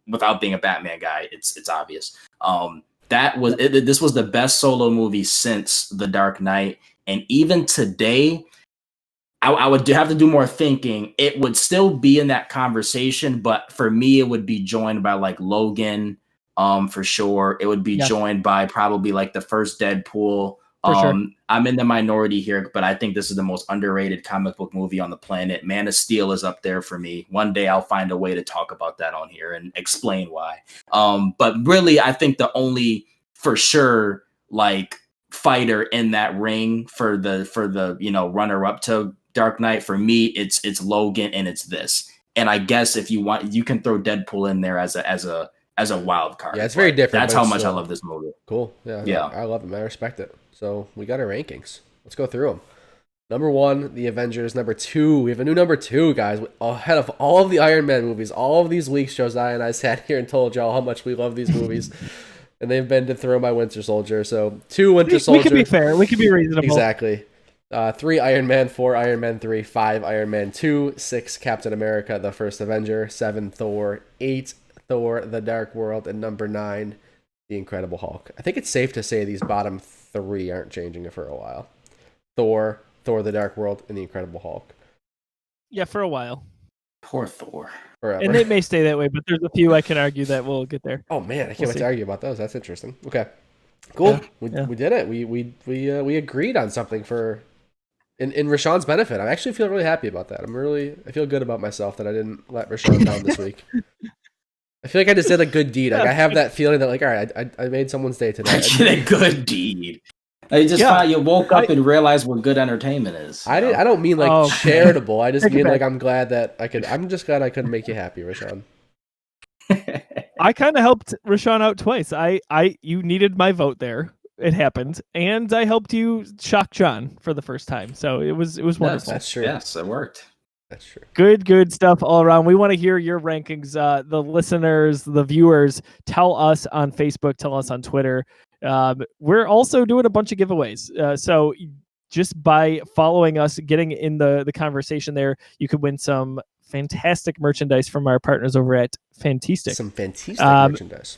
without being a Batman guy, it's obvious. This was the best solo movie since The Dark Knight, and even today, I would have to do more thinking. It would still be in that conversation, but for me, it would be joined by like Logan, for sure. It would be joined by probably like the first Deadpool. For sure. I'm in the minority here, but I think this is the most underrated comic book movie on the planet. Man of Steel is up there for me. One day I'll find a way to talk about that on here and explain why. But really, I think the only for sure like fighter in that ring for the runner up to Dark Knight, for me, it's Logan, and it's this. And I guess if you want, you can throw Deadpool in there as a wild card. Yeah, it's very different. That's how much I love this movie. Cool. Yeah. I love it. I respect it. So we got our rankings. Let's go through them. Number 1, The Avengers. Number 2, we have a new number 2, guys. Ahead of all of the Iron Man movies. All of these weeks, Josiah and I sat here and told y'all how much we love these movies. And they've been to throw my Winter Soldier. So 2 Winter Soldier. We could be fair. We could be reasonable. Exactly. 3 Iron Man, 4 Iron Man 3, 5 Iron Man 2, 6 Captain America, The First Avenger, 7 Thor, 8 Thor, The Dark World, and number 9, The Incredible Hulk. I think it's safe to say these bottom 3 aren't changing for a while. Thor, The Dark World, and The Incredible Hulk. Yeah, for a while. Poor Thor. Forever. And it may stay that way, but there's a few I can argue that we'll get there. Oh man, I can't wait to argue about those. That's interesting. Okay, cool. Yeah, we did it. We agreed on something for in Rashawn's benefit. I actually feel really happy about that. I feel good about myself that I didn't let Rashawn down this week. I feel like I just did a good deed. Like I have that feeling that like, all right, I made someone's day today. I did a good deed. I just thought you woke up and realized what good entertainment is. I don't mean like charitable. I just mean like I'm glad that I could. I'm just glad I could make you happy, Rashawn. I kind of helped Rashawn out twice. You needed my vote there. It happened, and I helped you shock John for the first time. So it was wonderful. That's true. Yes, it worked. That's true. Good stuff all around. We want to hear your rankings. The listeners, the viewers, tell us on Facebook, tell us on Twitter. We're also doing a bunch of giveaways. So just by following us, getting in the conversation there, you could win some fantastic merchandise from our partners over at Fantastic. Some fantastic merchandise.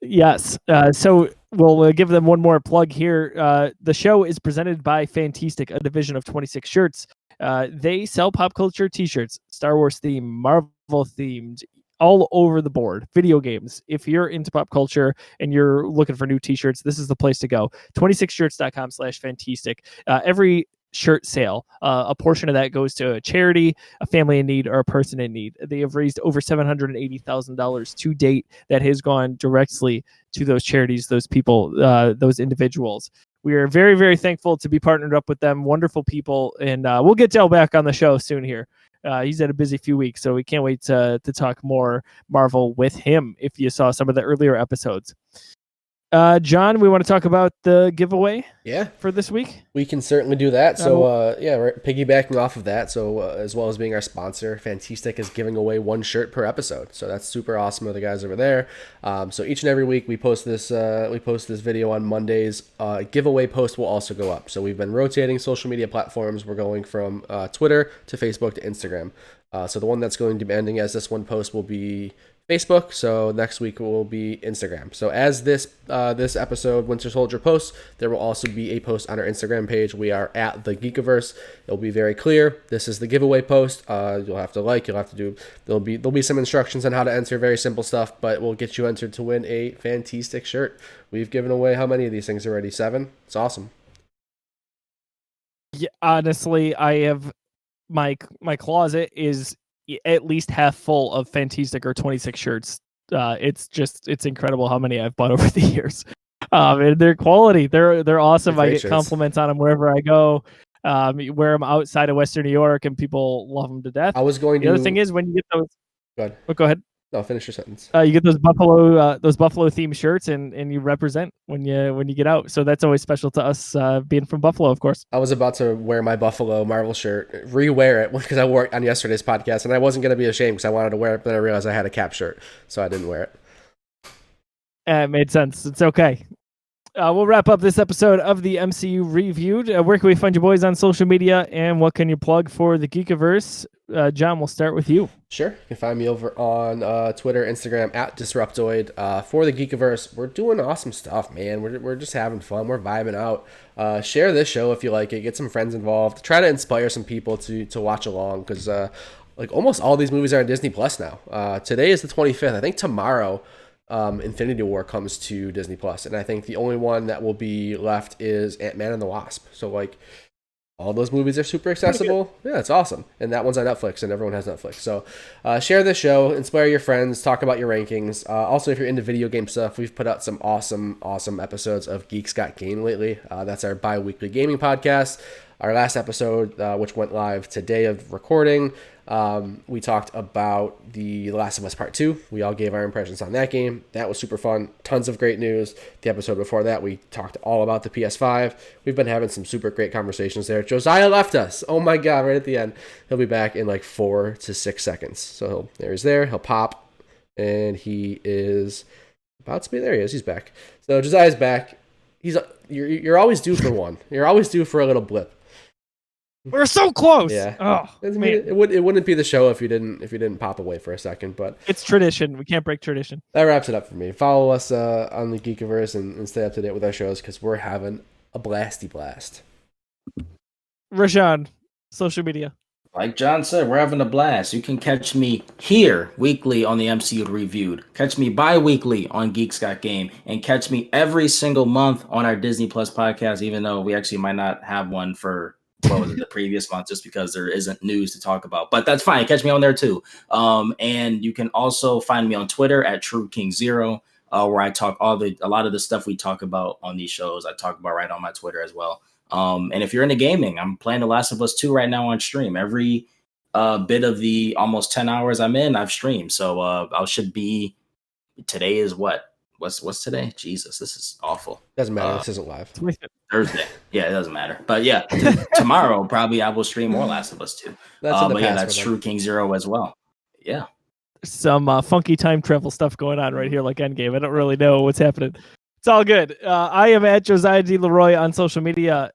Yes. So we'll give them one more plug here. The show is presented by Fantastic, a division of 26 Shirts. They sell pop culture t-shirts, Star Wars themed, Marvel themed, all over the board. Video games. If you're into pop culture and you're looking for new t-shirts, this is the place to go. 26shirts.com/Fantastic. Every shirt sale, a portion of that goes to a charity, a family in need, or a person in need. They have raised over $780,000 to date that has gone directly to those charities, those people, those individuals. We are very, very thankful to be partnered up with them. Wonderful people, and we'll get Dale back on the show soon here. He's had a busy few weeks, so we can't wait to talk more Marvel with him if you saw some of the earlier episodes. John, we want to talk about the giveaway for this week? We can certainly do that. So, we're piggybacking off of that. So, as well as being our sponsor, Fantastic is giving away one shirt per episode. So that's super awesome of the guys over there. So each and every week we post this video on Mondays. Giveaway post will also go up. So we've been rotating social media platforms. We're going from Twitter to Facebook to Instagram. So the one that's going to be ending as this one post will be Facebook, so next week will be Instagram. So as this episode Winter Soldier posts, there will also be a post on our Instagram page. We are at the Geekiverse. It'll be very clear. This is the giveaway post. You'll have to do. There'll be some instructions on how to enter. Very simple stuff, but we'll get you entered to win a Fantastic shirt. We've given away how many of these things already? 7. It's awesome. Yeah, honestly, I have my closet is at least half full of Fantastic or 26 shirts. It's incredible how many I've bought over the years. And their quality, they're awesome. I get compliments on them wherever I go. Wear them outside of Western New York, and people love them to death. I was going the other thing is when you get those. Go ahead. Go ahead. No, finish your sentence. You get those buffalo themed shirts, and you represent when you get out. So that's always special to us, being from Buffalo, of course. I was about to wear my Buffalo Marvel shirt, re-wear it because I wore it on yesterday's podcast, and I wasn't going to be ashamed because I wanted to wear it, but then I realized I had a Cap shirt, so I didn't wear it. It made sense. It's okay. We'll wrap up this episode of the MCU Reviewed. Where can we find you boys on social media, and what can you plug for the Geekiverse? John, we'll start with you. Sure. You can find me over on Twitter, Instagram, at Disruptoid. For the Geekiverse, we're doing awesome stuff, man. We're just having fun. We're vibing out. Share this show if you like it. Get some friends involved. Try to inspire some people to watch along, because like almost all these movies are on Disney Plus now. Today is the 25th. I think tomorrow Infinity War comes to Disney Plus, and I think the only one that will be left is Ant-Man and the Wasp. So like all those movies are super accessible. Yeah, it's awesome. And that one's on Netflix, and everyone has Netflix. So share this show, inspire your friends, talk about your rankings. Also, if you're into video game stuff, we've put out some awesome episodes of Geeks Got Game lately. That's our bi-weekly gaming podcast. Our last episode, which went live today of recording, we talked about The Last of Us Part 2. We all gave our impressions on that game. That was super fun. Tons of great news. The episode before that, we talked all about the PS5. We've been having some super great conversations there. Josiah left us. Oh my God, right at the end. He'll be back in like 4 to 6 seconds. So there he's there. He'll pop, and he is about to be there. He is. He's back. So Josiah's back. You're always due for one. You're always due for a little blip. We're so close. Yeah. Oh, man. It wouldn't be the show if you didn't pop away for a second, but it's tradition. We can't break tradition. That wraps it up for me. Follow us on the Geekiverse and stay up to date with our shows, because we're having a blasty blast. Rashawn, social media. Like John said, we're having a blast. You can catch me here weekly on the MCU Reviewed. Catch me bi-weekly on Geeks Got Game. And catch me every single month on our Disney Plus podcast, even though we actually might not have one for the previous month, just because there isn't news to talk about. But that's fine. Catch me on there too. And you can also find me on Twitter at TrueKing0, where I talk a lot of the stuff we talk about on these shows. I talk about right on my Twitter as well. And if you're into gaming, I'm playing The Last of Us 2 right now on stream. Every bit of the almost 10 hours I'm in, I've streamed. So I should be. Today is what? What's today? Jesus, this is awful. Doesn't matter. This isn't live. Thursday. Yeah, it doesn't matter. But yeah, tomorrow probably I will stream more Last of Us 2. That's in the But yeah, past that's for True them. King Zero as well. Yeah. Some funky time travel stuff going on right here, like Endgame. I don't really know what's happening. It's all good. I am at Josiah D. Leroy on social media.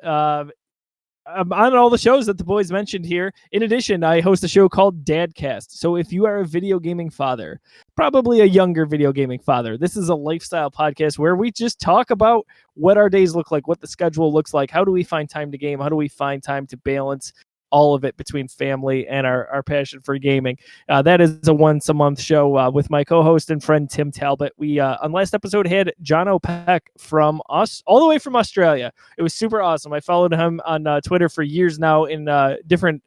I'm on all the shows that the boys mentioned here. In addition, I host a show called Dadcast. So if you are a video gaming father, probably a younger video gaming father, this is a lifestyle podcast where we just talk about what our days look like, what the schedule looks like, how do we find time to game, how do we find time to balance all of it between family and our passion for gaming. That is a once-a-month show with my co-host and friend Tim Talbot. We on last episode had John O'Peck from us, all the way from Australia. It was super awesome. I followed him on Twitter for years now in different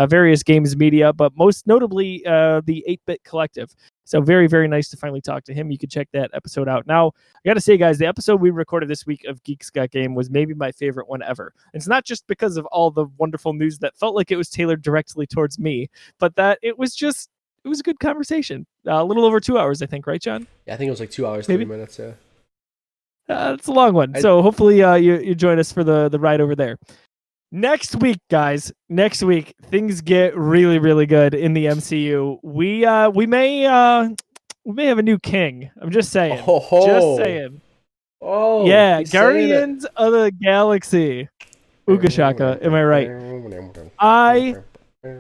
various games media, but most notably the 8-Bit Collective. So very, very nice to finally talk to him. You can check that episode out. Now, I got to say, guys, the episode we recorded this week of Geeks Got Game was maybe my favorite one ever. It's not just because of all the wonderful news that felt like it was tailored directly towards me, but that it was a good conversation. A little over 2 hours, I think, right, John? Yeah, I think it was like 2 hours, Maybe? 3 minutes. Yeah. It's a long one. So hopefully you join us for the ride over there. Next week, guys. Next week, things get really, really good in the MCU. We may have a new king. I'm just saying. Just saying. Oh, yeah, Guardians of the Galaxy. Ugashaka, am I right? I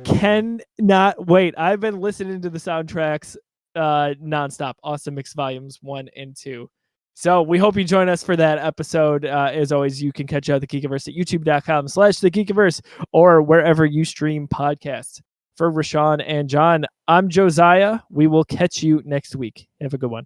cannot wait. I've been listening to the soundtracks nonstop. Awesome Mix Volumes 1 and 2. So we hope you join us for that episode. As always, you can catch out the Geekiverse at youtube.com/the Geekiverse or wherever you stream podcasts. For Rashawn and John, I'm Josiah. We will catch you next week. Have a good one.